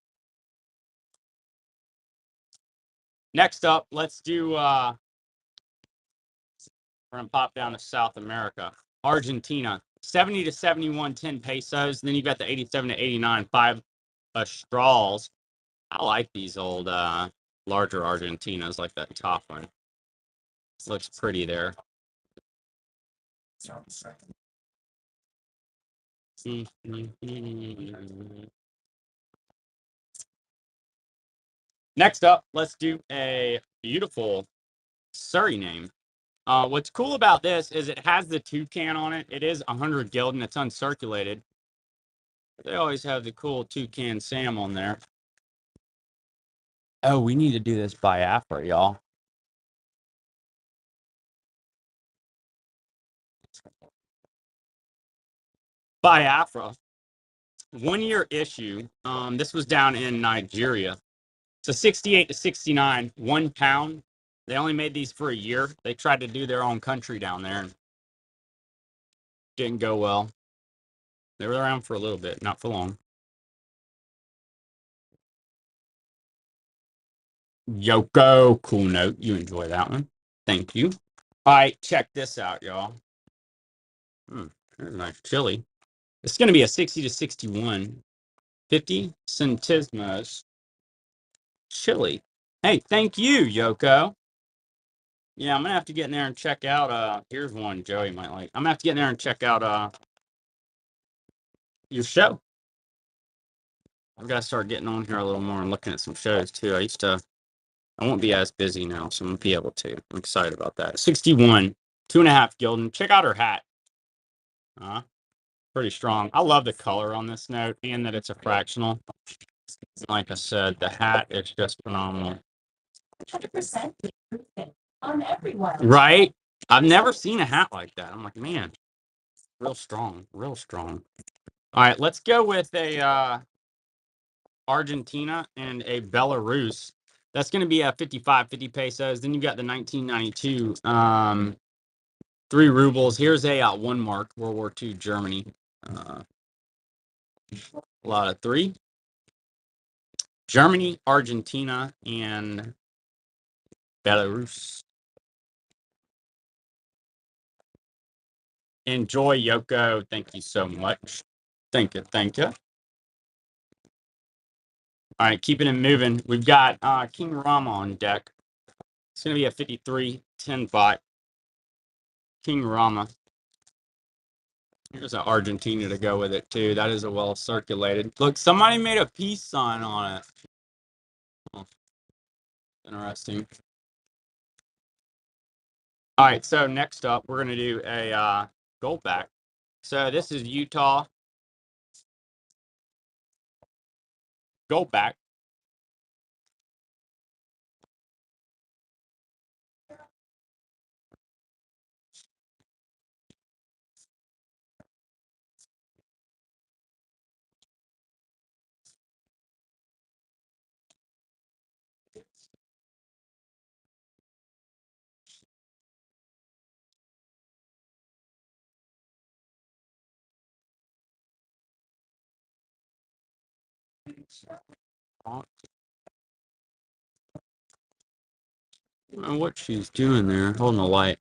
Next up, let's do, we're going to pop down to South America. Argentina, 70 to 71, 10 pesos. Then you got the 87 to 89, 5 straws. I like these old larger Argentinas, like that top one. This looks pretty there. Next up, let's do a beautiful Suriname. What's cool about this is it has the toucan on it. It is 100 gilded and it's uncirculated. They always have the cool toucan Sam on there. Oh, we need to do this Biafra, y'all. Biafra, 1 year issue. This was down in Nigeria. So 68 to 69, 1 pound. They only made these for a year. They tried to do their own country down there and didn't go well. They were around for a little bit, not for long. Yoko, cool note. You enjoy that one. Thank you. All right, check this out, y'all. There's a nice chili. It's going to be a 60 to 61, 50 centimos chili. Hey, thank you, Yoko. Yeah, I'm going to have to get in there and check out. Here's one Joey might like. I'm going to have to get in there and check out your show. I've got to start getting on here a little more and looking at some shows too. I won't be as busy now, so I'm going to be able to. I'm excited about that. 61, 2.5 gilden. Check out her hat. Pretty strong. I love the color on this note and that it's a fractional. Like I said, the hat is just phenomenal. 100% on everyone. Right? I've never seen a hat like that. I'm like, man, real strong, real strong. All right, let's go with a Argentina and a Belarus. That's going to be a 55, 50 pesos. Then you've got the 1992 3 rubles. Here's a 1 mark, World War II Germany. A lot of 3. Germany, Argentina, and Belarus. Enjoy, Yoko. Thank you so much. Thank you. Thank you. All right, keeping it moving. We've got King Rama on deck. It's going to be a 53, 10 bot. King Rama. Here's an Argentina to go with it, too. That is a well circulated. Look, somebody made a peace sign on it. Oh, interesting. All right, so next up, we're going to do a Goldback. So this is Utah Goldback. I don't know what she's doing there, holding the light.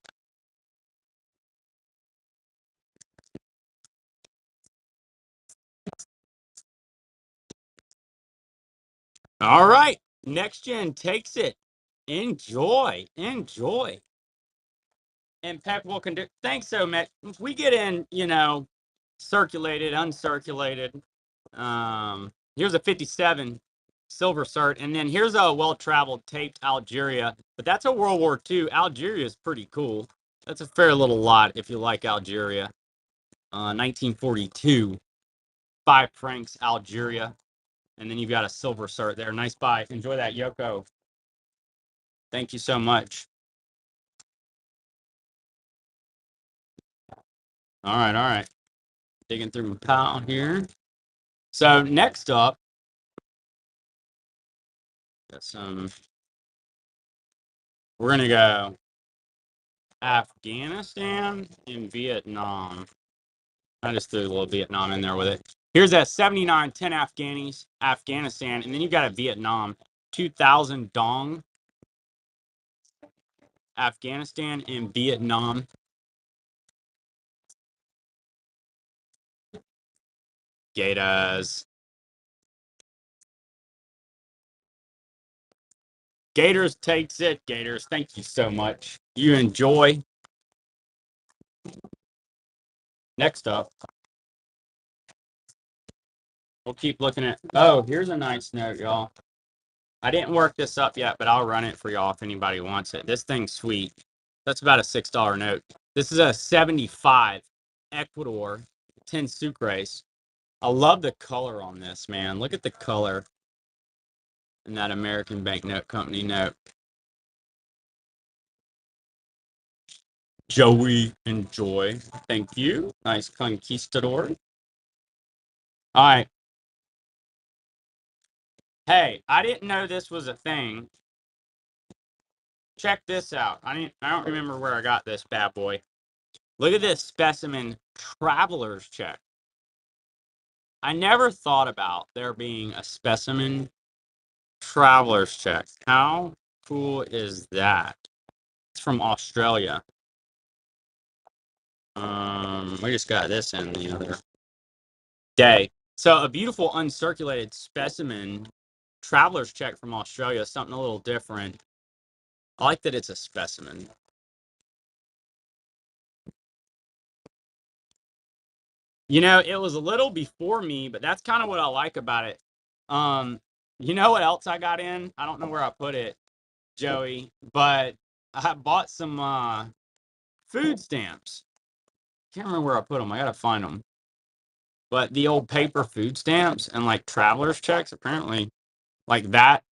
All right, next gen takes it. Enjoy, enjoy. Impeccable condition. Thanks so much. If we get in, circulated, uncirculated. Here's a 57 silver cert, and then here's a well-traveled taped Algeria. But that's a World War II. Algeria is pretty cool. That's a fair little lot if you like Algeria. 1942, 5 francs, Algeria. And then you've got a silver cert there. Nice buy. Enjoy that, Yoko. Thank you so much. All right. Digging through my pile here. So next up, got some. We're gonna go Afghanistan and Vietnam. I just threw a little Vietnam in there with it. Here's that 79, 10 Afghanistan, and then you've got a Vietnam, 2,000 dong. Afghanistan and Vietnam. Gators. Gators takes it. Gators, thank you so much. You enjoy. Next up, we'll keep looking at. Oh, here's a nice note, y'all. I didn't work this up yet, but I'll run it for y'all if anybody wants it. This thing's sweet. That's about a $6 note. This is a 75 Ecuador 10 Sucres. I love the color on this, man. Look at the color in that American Banknote Company note. Joey, enjoy. Thank you. Nice conquistador. All right. Hey, I didn't know this was a thing. Check this out. I don't remember where I got this bad boy. Look at this specimen traveler's check. I never thought about there being a specimen traveler's check. How cool is that? It's from Australia. We just got this in the other day. So a beautiful uncirculated specimen traveler's check from Australia, something a little different. I like that it's a specimen. You know, it was a little before me, but that's kind of what I like about it. You know what else I got in? I don't know where I put it, Joey, but I bought some food stamps. Can't remember where I put them. I gotta find them. But the old paper food stamps and like traveler's checks, apparently, like that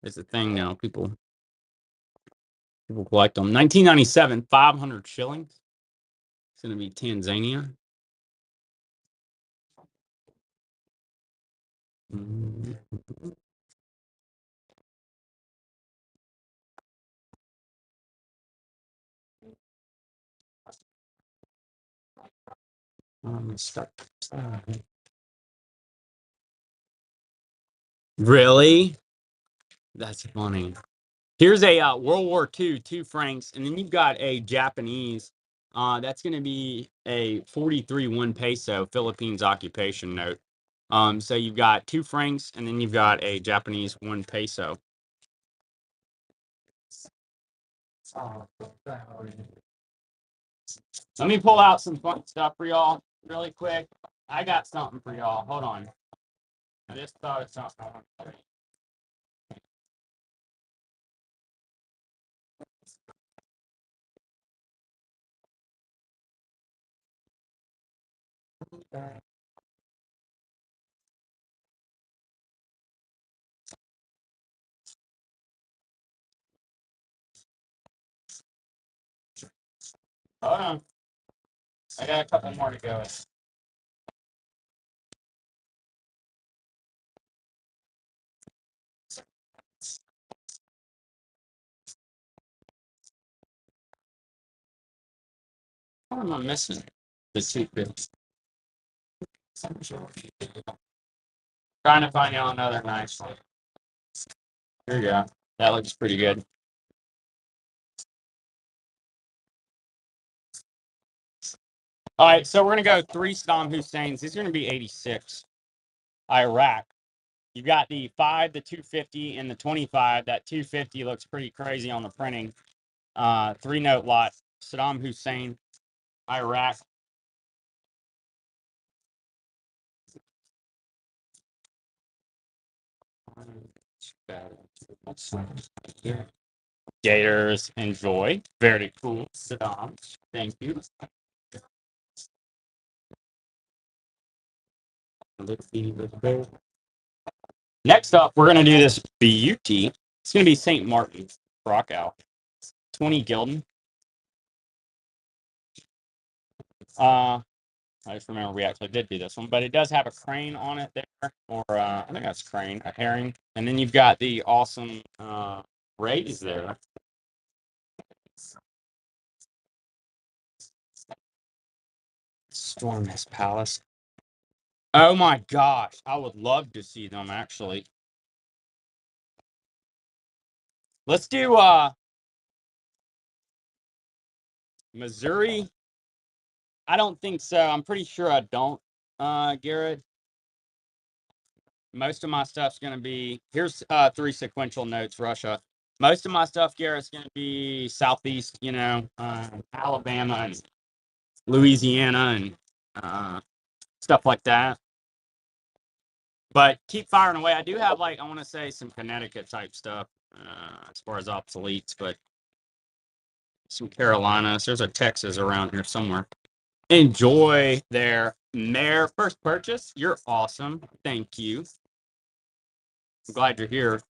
is a thing now. People collect them. 1997, 500 shillings. It's gonna be Tanzania. Stuck. Really? That's funny. Here's a World War II, 2 francs, and then you've got a Japanese. That's going to be a 43 1 peso Philippines occupation note. So you've got 2 francs, and then you've got a Japanese 1 peso. Let me pull out some fun stuff for y'all really quick. I got something for y'all. Hold on. I just thought of something. Hold on. I got a couple more to go. What am I missing? The secret. Trying to find y'all another nice one. Here you go. That looks pretty good. All right, so we're gonna go 3 Saddam Husseins. These are gonna be 86. Iraq. You've got the 5, the 250, and the 25. That 250 looks pretty crazy on the printing. 3-note lot. Saddam Hussein, Iraq. Gators, enjoy. Very cool, Saddam. Thank you. Next up, we're gonna do this beauty. It's gonna be St. Martin's Rockout. 20 Gildan. I just remember we actually did do this one, but it does have a crane on it there, or I think that's crane, a herring, and then you've got the awesome rays there. Storm's Palace. Oh my gosh, I would love to see them actually. Let's do Missouri. I don't think so. I'm pretty sure I don't, Garrett. Most of my stuff's going to be, here's 3 sequential notes, Russia. Most of my stuff, Garrett's going to be Southeast, Alabama and Louisiana and stuff like that. But keep firing away. I do have, I want to say some Connecticut type stuff as far as obsoletes, but some Carolinas. There's a Texas around here somewhere. Enjoy their Mare first purchase. You're awesome. Thank you. I'm glad you're here.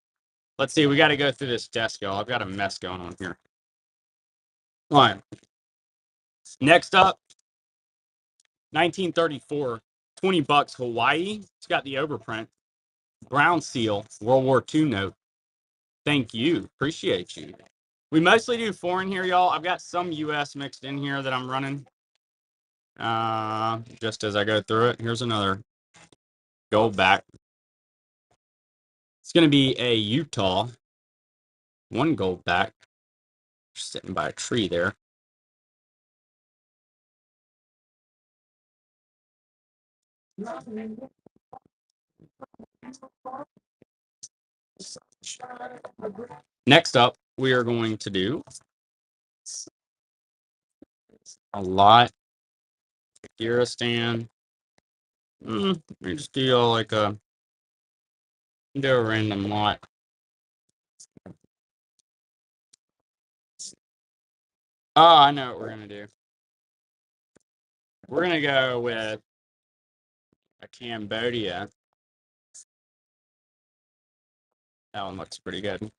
Let's see. We got to go through this desk, y'all. I've got a mess going on here. All right. Next up, 1934, $20 Hawaii. It's got the overprint. Brown seal, World War II note. Thank you. Appreciate you. We mostly do foreign here, y'all. I've got some US mixed in here that I'm running. Just as I go through it, here's another gold back. It's going to be a Utah, one gold back, sitting by a tree there. Next up, we are going to do a lot. Giristan. Let me just do y'all like do a random lot. Oh, I know what we're gonna do. We're gonna go with a Cambodia. That one looks pretty good.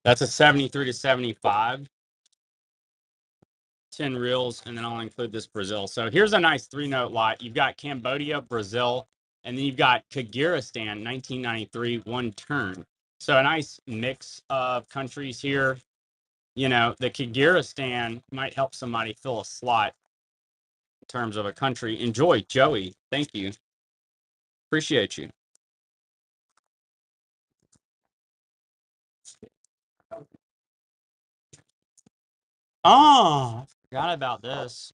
That's a 73 to 75. 10 reels, and then I'll include this Brazil. So here's a nice 3-note lot. You've got Cambodia, Brazil, and then you've got Kyrgyzstan, 1993, one turn. So a nice mix of countries here. You know, the Kyrgyzstan might help somebody fill a slot in terms of a country. Enjoy, Joey. Thank you. Appreciate you. Oh, forgot about this.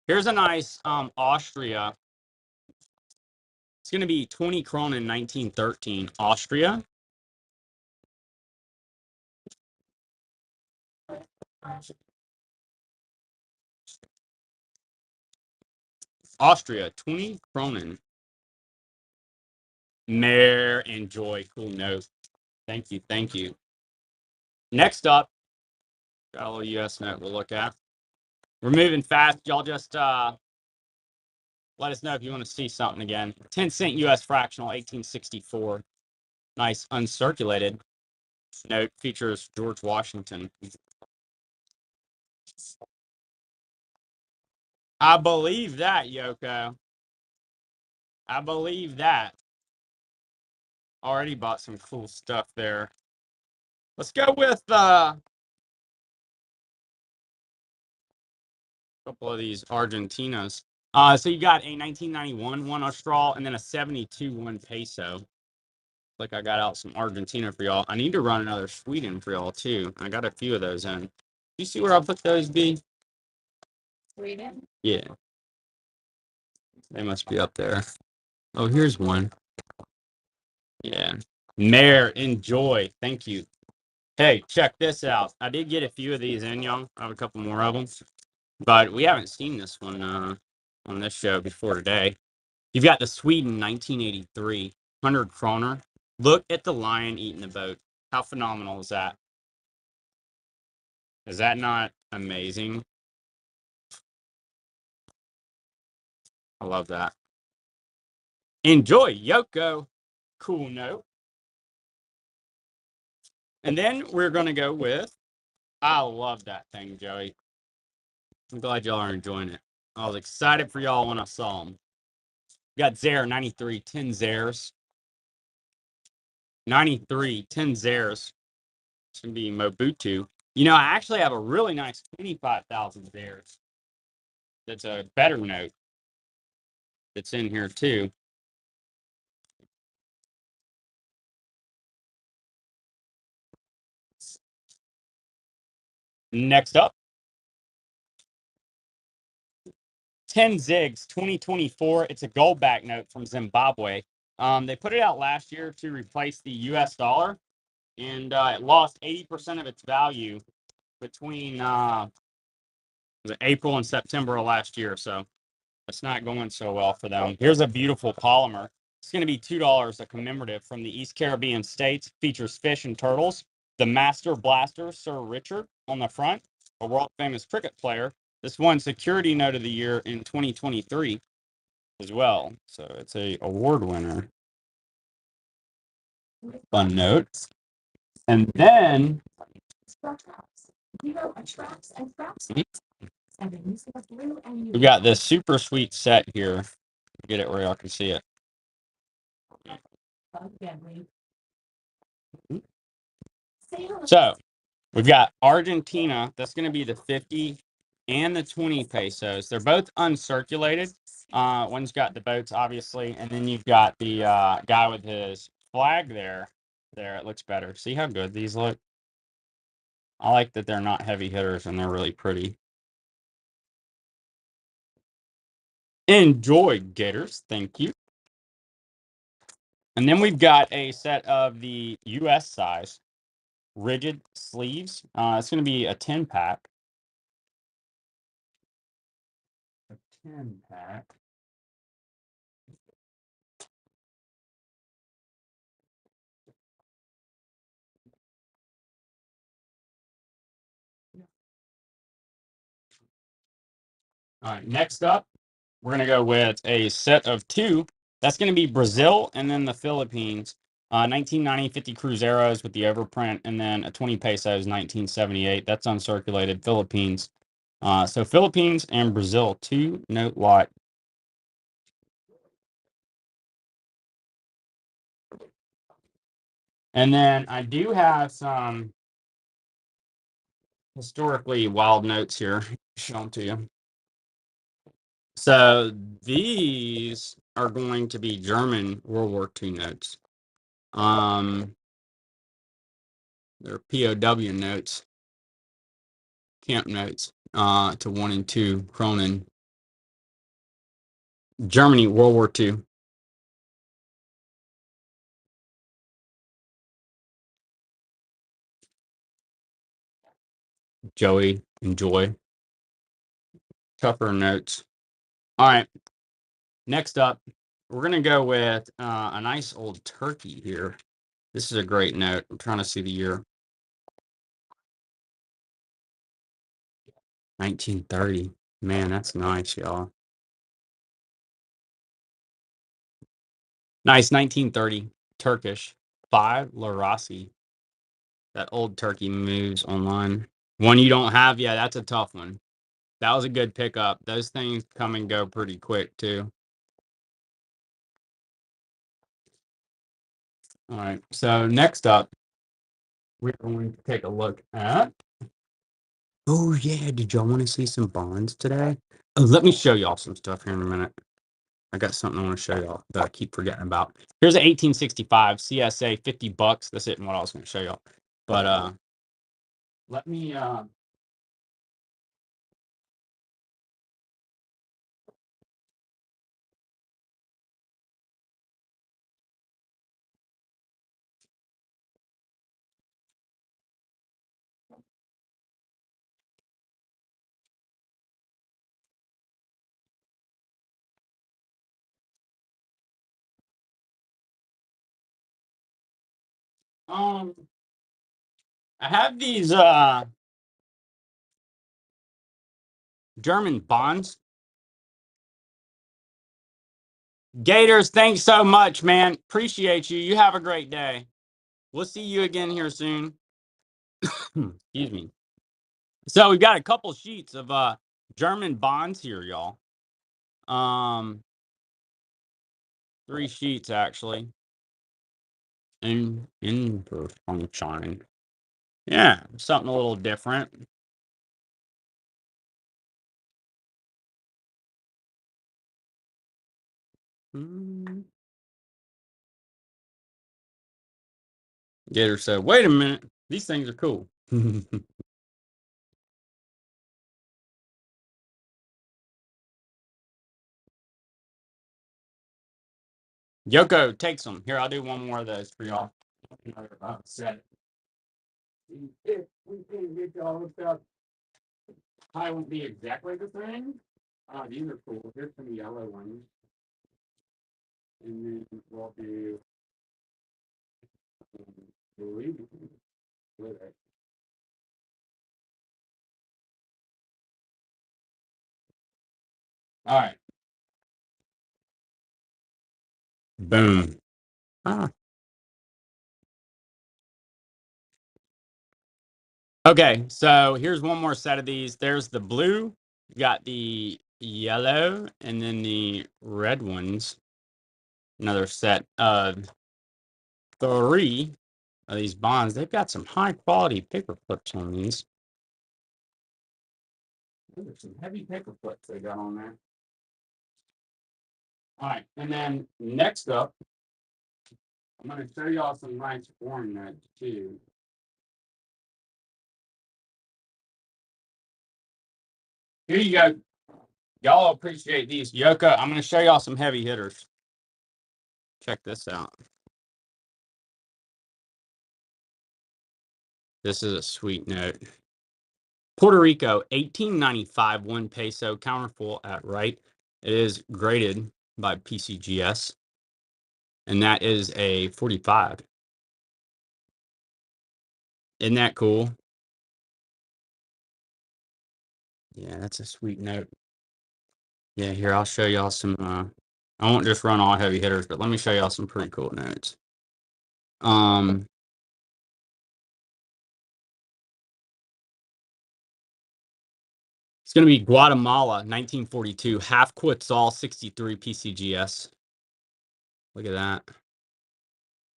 Here's a nice Austria. It's going to be 20 Kronen 1913, Austria. Austria, 20 Kronen. Mare, enjoy. Cool note. Thank you. Thank you. Next up, got a little US note we'll look at. We're moving fast. Y'all just let us know if you want to see something again. 10-cent US fractional, 1864. Nice uncirculated note. Features George Washington. I believe that, Yoko. I believe that. Already bought some cool stuff there. Let's go with a couple of these Argentinas. So you got a 1991 one Austral and then a 72 one peso. Like I got out some Argentina for y'all. I need to run another Sweden for y'all too. I got a few of those in. You see where I'll put those, B? Sweden? Yeah. They must be up there. Oh, here's one. Yeah. Mare, enjoy. Thank you. Hey, check this out. I did get a few of these in, y'all. I have a couple more of them. But we haven't seen this one on this show before today. You've got the Sweden 1983, 100 kroner. Look at the lion eating the boat. How phenomenal is that? Is that not amazing? I love that. Enjoy, Yoko. Cool note. And then we're going to go with, I love that thing, Joey. I'm glad y'all are enjoying it. I was excited for y'all when I saw them. Got Zare 93, 10 Zares. 93, 10 Zares. It's going to be Mobutu. You know, I actually have a really nice 25,000 Zares. That's a better note that's in here too. Next up, 10 Zigs 2024. It's a gold back note from Zimbabwe. They put it out last year to replace the US dollar, and it lost 80% of its value between April and September of last year. So it's not going so well for them. Here's a beautiful polymer. It's going to be $2, a commemorative from the East Caribbean states. Features fish and turtles. The Master Blaster, Sir Richard, on the front, a world famous cricket player. This won Security Note of the Year in 2023 as well. So it's a award winner. Fun note. And then we got this super sweet set here. Get it where y'all can see it. So we've got Argentina. That's going to be the 50 and the 20 pesos. They're both uncirculated. One's got the boats, obviously, and then you've got the guy with his flag there. There, it looks better. See how good these look? I like that they're not heavy hitters and they're really pretty. Enjoy, Gators. Thank you. And then we've got a set of the US size rigid sleeves. It's going to be a 10 pack. A 10 pack. All right, next up, we're going to go with a set of two. That's going to be Brazil and then the Philippines. 1990 50 Cruzeros with the overprint, and then a 20 pesos 1978. That's uncirculated Philippines. So Philippines and Brazil, 2 note lot. And then I do have some historically wild notes here. Show them to you. So these are going to be German World War II notes. They're POW notes, camp notes, to 1 and 2 Kronen. Germany, World War II. Joey, enjoy. Tougher notes. All right. Next up, we're going to go with a nice old turkey here. This is a great note. I'm trying to see the year. 1930. Man, that's nice, y'all. Nice 1930 Turkish 5 Larasi. That old turkey moves online. One you don't have, yeah, that's a tough one. That was a good pickup. Those things come and go pretty quick too. All right. So next up, we're going to take a look at. Oh yeah, did y'all want to see some bonds today? Oh, let me show y'all some stuff here in a minute. I got something I want to show y'all that I keep forgetting about. Here's an 1865 CSA, $50. This isn't what I was going to show y'all, but let me. I have these German bonds. Gators, thanks so much, man. Appreciate you. You have a great day. We'll see you again here soon. Excuse me. So we've got a couple sheets of German bonds here, y'all. 3 sheets actually. In function. Yeah, something a little different. Gator said, wait a minute, these things are cool. Yoko takes them. Here, I'll do one more of those for y'all. If we can get y'all hooked up, I won't be exactly the same. These are cool. Here's some yellow ones. And then we'll do blue. All right. Boom. Okay, so here's one more set of these. There's the blue, you got the yellow, and then the red ones. Another set of 3 of these bonds. They've got some high quality paper clips on these. There's some heavy paper clips they got on there. All right, and then next up, I'm going to show y'all some nice foreign notes too. Here you go. Y'all appreciate these. Yoko, I'm going to show y'all some heavy hitters. Check this out. This is a sweet note. Puerto Rico, 1895, 1 peso, counterfoil at right. It is graded by PCGS, and that is a 45. Isn't that cool? Yeah, that's a sweet note. Yeah, here, I'll show y'all some, I won't just run all heavy hitters, but let me show y'all some pretty cool notes. It's going to be Guatemala, 1942, half Quetzal, 63 PCGS. Look at that.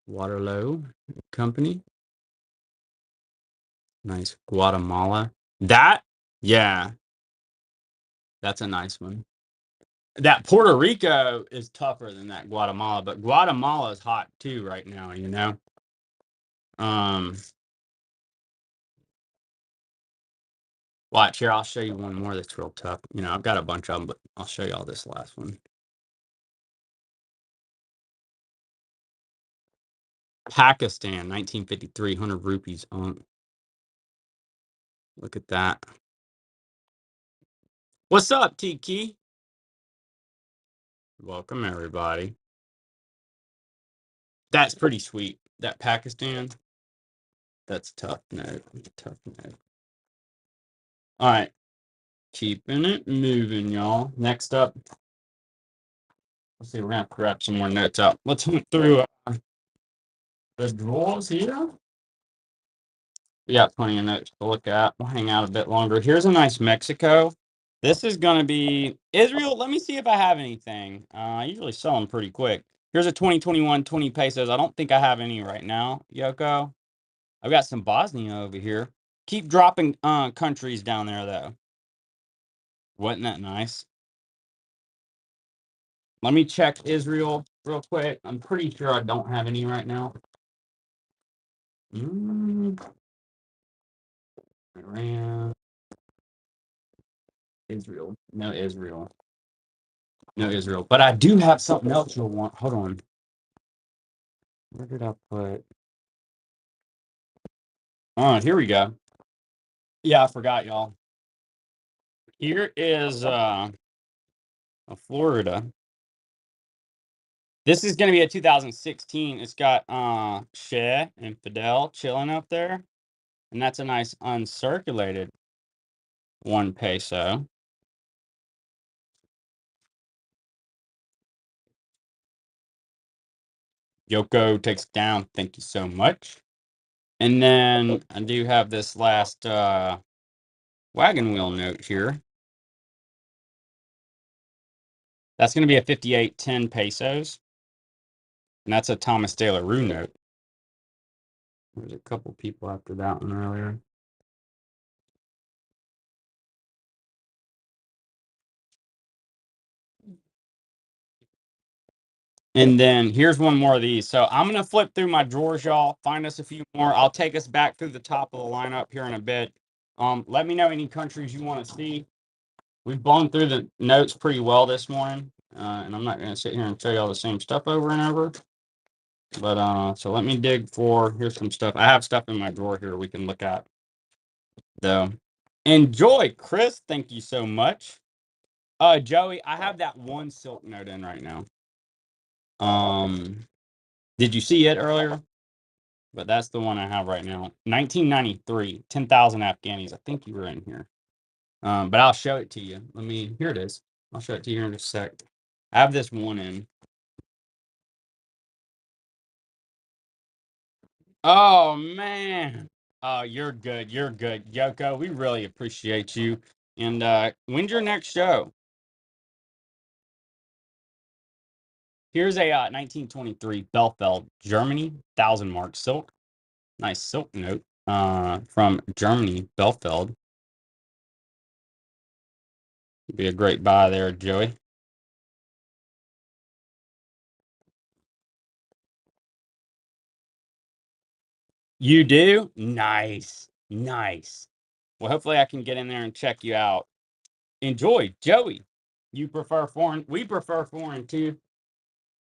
Waterloo Company. Nice. Guatemala. That, yeah, that's a nice one. That Puerto Rico is tougher than that Guatemala, but Guatemala is hot too right now, you know. Watch here, I'll show you one more that's real tough. You know, I've got a bunch of them, but I'll show you all this last one. Pakistan, 1953, 100 rupees on. Look at that. What's up, Tiki? Welcome, everybody. That's pretty sweet. That Pakistan, that's tough note. Tough note. All right. Keeping it moving, y'all. Next up, let's see, we're going to grab some more notes out. Let's hunt through the drawers here. We got plenty of notes to look at. We'll hang out a bit longer. Here's a nice Mexico. This is going to be Israel. Let me see if I have anything. I usually sell them pretty quick. Here's a 2021 20 pesos. I don't think I have any right now, Yoko. I've got some Bosnia over here. Keep dropping countries down there, though. Wasn't that nice? Let me check Israel real quick. I'm pretty sure I don't have any right now. Iran. Israel. No Israel. No Israel. But I do have something else you'll want. Hold on. Where did I put? Oh, here we go. Yeah, I forgot, y'all. Here is a Florida. This is going to be a 2016. It's got Shea and Fidel chilling up there. And that's a nice uncirculated 1 peso. Yoko takes down. Thank you so much. And then I do have this last wagon wheel note here. That's going to be a 58.10 pesos. And that's a Thomas De La Rue note. There's a couple people after that one earlier. And then here's one more of these. So I'm going to flip through my drawers, y'all. Find us a few more. I'll take us back through the top of the lineup here in a bit. Let me know any countries you want to see. We've blown through the notes pretty well this morning. And I'm not going to sit here and show you all the same stuff over and over. But so let me dig for, here's some stuff. I have stuff in my drawer here we can look at, though. Enjoy, Chris. Thank you so much. Joey, I have that one silk note in right now. Did you see it earlier? But that's the one I have right now. 1993, 10,000 Afghanis. I think you were in here. But I'll show it to you. Here it is. I'll show it to you here in a sec. I have this one in. Oh man. Oh, you're good. You're good, Yoko. We really appreciate you. And when's your next show? Here's a 1923 Belfeld, Germany, 1,000 mark silk. Nice silk note from Germany, Belfeld. Be a great buy there, Joey. You do? Nice. Nice. Well, hopefully I can get in there and check you out. Enjoy, Joey. You prefer foreign? We prefer foreign too.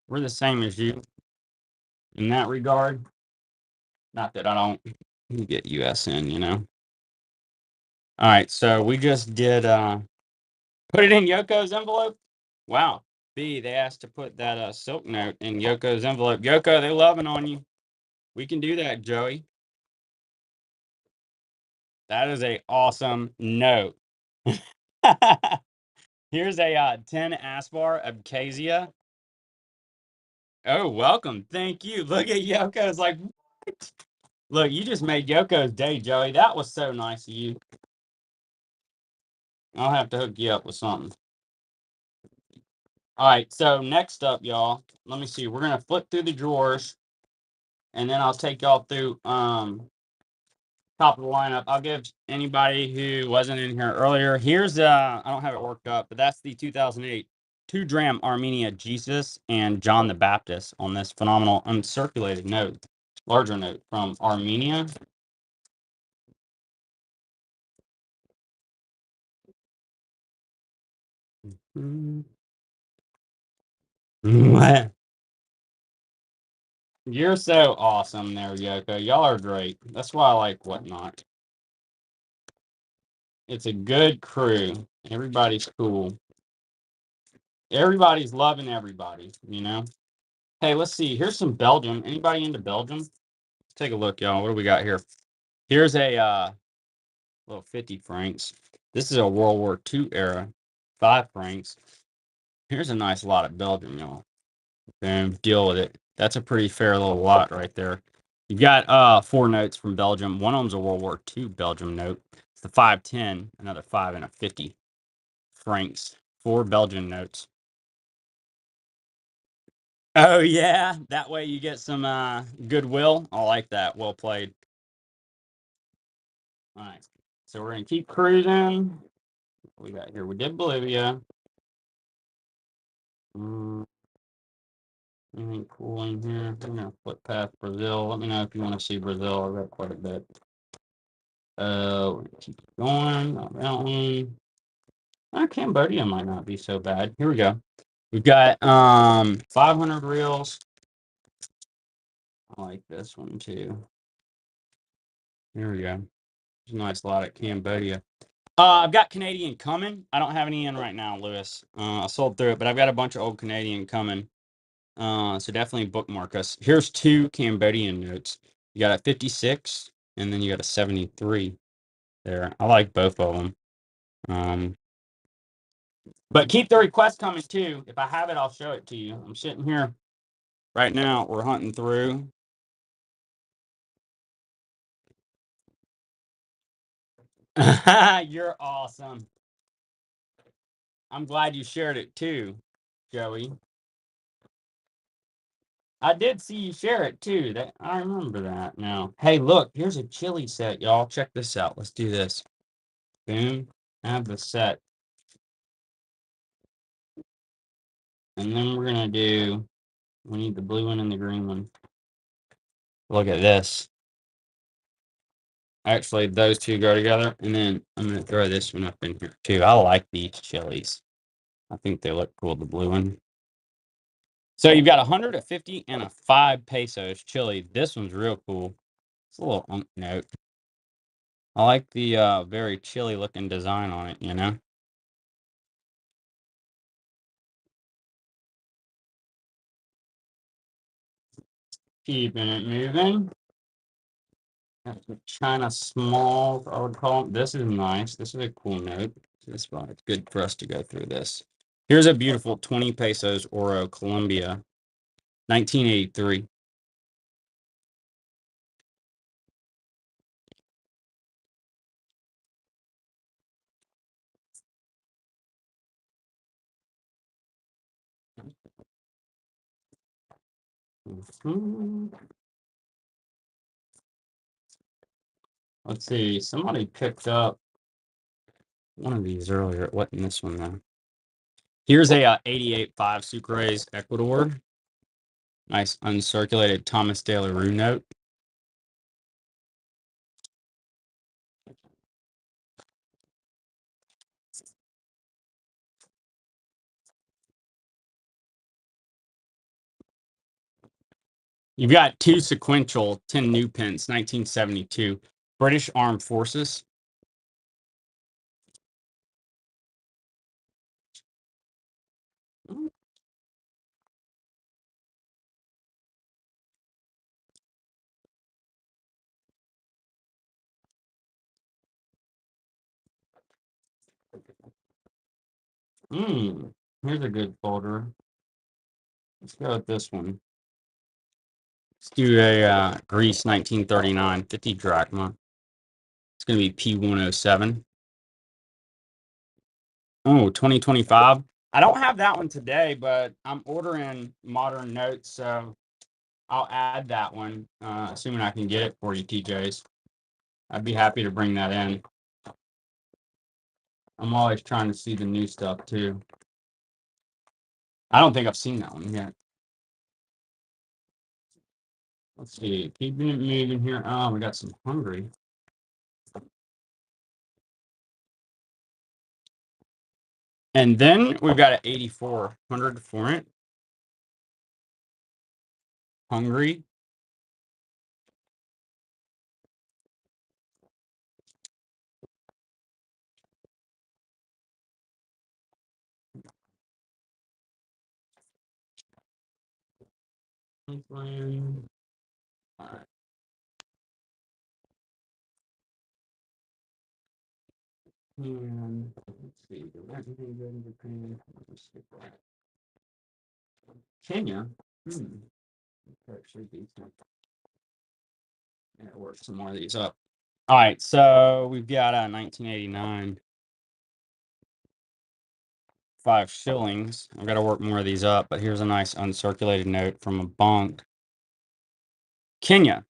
We're the same as you in that regard. Not that I don't get US in, you know. All right, so we just did put it in Yoko's envelope. Wow. B, they asked to put that silk note in Yoko's envelope. Yoko, they're loving on you. We can do that, Joey. That is a awesome note. Here's a 10 Aspar Abkhazia. Oh, welcome. Thank you. Look at Yoko's like, what? Look, you just made Yoko's day, Joey. That was so nice of you. I'll have to hook you up with something. All right, so next up, y'all, let me see. We're gonna flip through the drawers, and then I'll take y'all through top of the lineup. I'll give anybody who wasn't in here earlier. Here's I don't have it worked up, but that's the 2008 2 dram Armenia Jesus and John the Baptist on this phenomenal uncirculated note, larger note from Armenia. What? You're so awesome there, Yoko. Y'all are great. That's why I like Whatnot. It's a good crew. Everybody's cool. Everybody's loving everybody, you know? Hey, let's see. Here's some Belgium. Anybody into Belgium? Let's take a look, y'all. What do we got here? Here's a little 50 francs. This is a World War II era. 5 francs. Here's a nice lot of Belgium, y'all. Boom, deal with it. That's a pretty fair little lot right there. You've got 4 notes from Belgium. One of them's a World War II Belgium note. It's the 510, another 5 and a 50 francs. 4 Belgian notes. Oh yeah, that way you get some goodwill. I like that. Well played. All right, so we're gonna keep cruising. What we got here? We did Bolivia. Anything cool in here? I'm gonna flip past Brazil. Let me know if you want to see Brazil. I've got quite a bit. We're gonna keep going. Not that one. Cambodia might not be so bad. Here we go. We've got 500 reels. I like this one too. Here we go. There's a nice lot of Cambodia. I've got Canadian coming. I don't have any in right now, Lewis. I sold through it, but I've got a bunch of old Canadian coming. So definitely bookmark us. Here's 2 Cambodian notes. You got a 56, and then you got a 73 there. I like both of them. But keep the request coming too. If I have it, I'll show it to you. I'm sitting here right now. We're hunting through. You're awesome. I'm glad you shared it too, Joey. I did see you share it too. That I remember that now. Hey, look, here's a chili set, y'all. Check this out. Let's do this. Boom. Have the set. And then we're gonna do, we need the blue one and the green one. Look at this. Actually, those two go together. And then I'm gonna throw this one up in here too. I like these chilies. I think they look cool, the blue one. So you've got 150 and a 5 pesos chili. This one's real cool. It's a little note. I like the very chilly looking design on it, you know? Keeping it moving. That's the China small, I would call it. This is nice. This is a cool note. This one, it's good for us to go through this. Here's a beautiful 20 pesos Oro Colombia, 1983. Mhm. Let's see. Somebody picked up one of these earlier. It wasn't this one though. Here's a 88.5 Sucres Ecuador. Nice uncirculated Thomas De La Rue note. You've got two sequential 10 new pence, 1972, British Armed Forces. Here's a good folder. Let's go with this one. Let's do a Greece 1939, 50 drachma. It's going to be P107. Oh, 2025. I don't have that one today, but I'm ordering modern notes, so I'll add that one, assuming I can get it for you, TJs. I'd be happy to bring that in. I'm always trying to see the new stuff, too. I don't think I've seen that one yet. Let's see. Keeping it moving here. Oh, we got some Hungary. And then we've got an 8400 forint. Hungary. All right. And let's see. Kenya. Actually decent. Yeah, work some more of these up. All right, so we've got a 1989 5 shillings. I've got to work more of these up, but here's a nice uncirculated note from a bank. Kenya,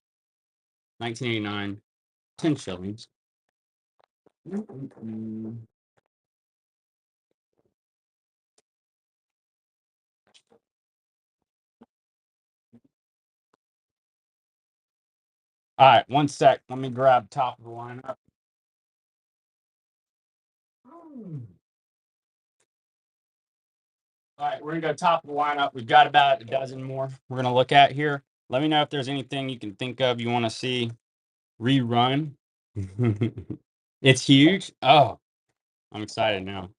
1989, 10 shillings. All right, one sec. Let me grab top of the lineup. All right, we're gonna go top of the lineup. We've got about a dozen more we're gonna look at here. Let me know if there's anything you can think of you want to see rerun. It's huge. Oh, I'm excited now.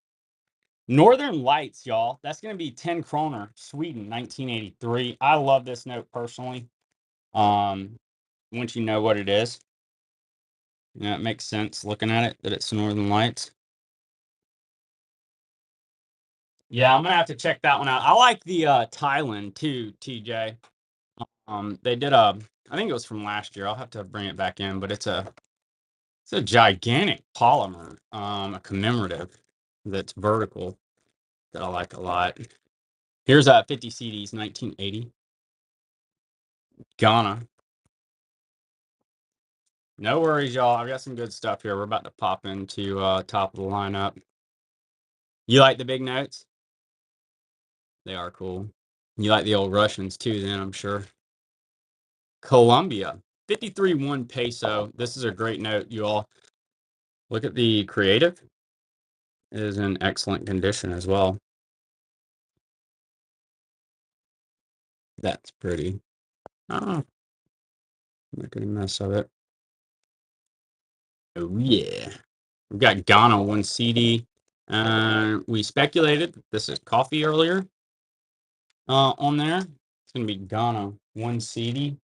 Northern Lights, y'all. That's gonna be 10 kroner, Sweden, 1983. I love this note personally. Once you know what it is, it makes sense looking at it that it's Northern Lights. Yeah, I'm gonna have to check that one out. I like the Thailand too, TJ. They did I think it was from last year. I'll have to bring it back in, but it's a gigantic polymer, a commemorative that's vertical that I like a lot. Here's 50 CDs, 1980. Ghana. No worries, y'all. I've got some good stuff here. We're about to pop into top of the lineup. You like the big notes? They are cool. You like the old Russians too, then I'm sure. Colombia, 53.1 peso. This is a great note, you all. Look at the creative. It is in excellent condition as well. That's pretty. Oh, make any mess of it. Oh yeah. We've got Ghana, one CD. We speculated this is coffee earlier on there. It's gonna be Ghana, one CD.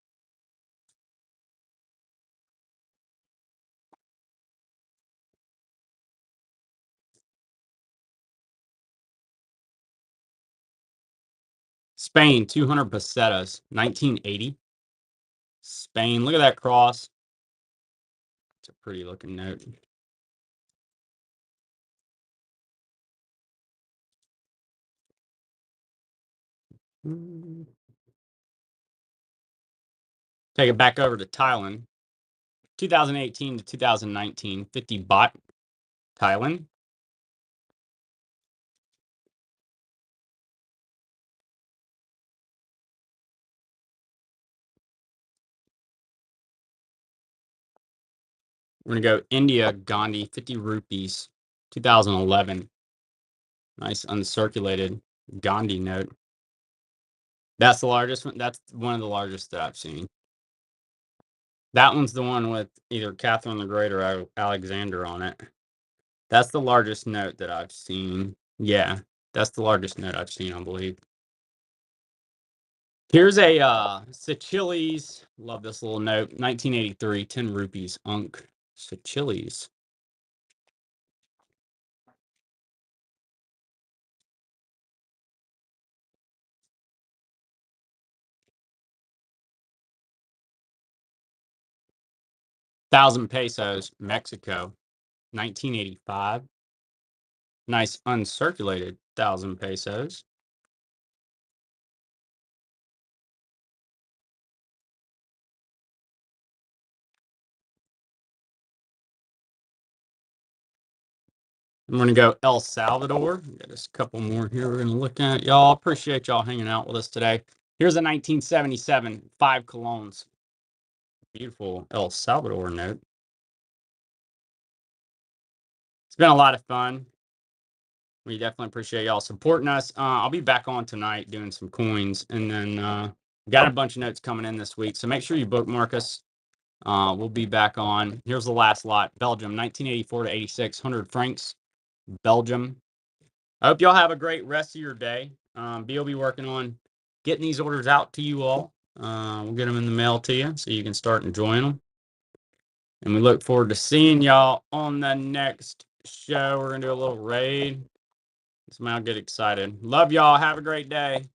Spain, 200 pesetas, 1980. Spain, look at that cross. It's a pretty looking note. Take it back over to Thailand. 2018 to 2019, 50 baht, Thailand. We're going to go India, Gandhi, 50 rupees, 2011. Nice uncirculated Gandhi note. That's the largest one. That's one of the largest that I've seen. That one's the one with either Catherine the Great or Alexander on it. That's the largest note that I've seen. Yeah, that's the largest note I've seen, I believe. Here's a Seychelles. Love this little note. 1983, 10 rupees. Unk. Seychelles. Thousand pesos, Mexico. 1985. Nice uncirculated 1,000 pesos. I'm going to go El Salvador. Got just a couple more here we're going to look at. Y'all, appreciate y'all hanging out with us today. Here's a 1977, 5 colones. Beautiful El Salvador note. It's been a lot of fun. We definitely appreciate y'all supporting us. I'll be back on tonight doing some coins, and then got a bunch of notes coming in this week. So make sure you bookmark us. We'll be back on. Here's the last lot. Belgium, 1984 to 86, 100 francs. Belgium. I hope y'all have a great rest of your day. Beal will be working on getting these orders out to you all. We'll get them in the mail to you so you can start enjoying them. And we look forward to seeing y'all on the next show. We're going to do a little raid. Somehow get excited. Love y'all. Have a great day.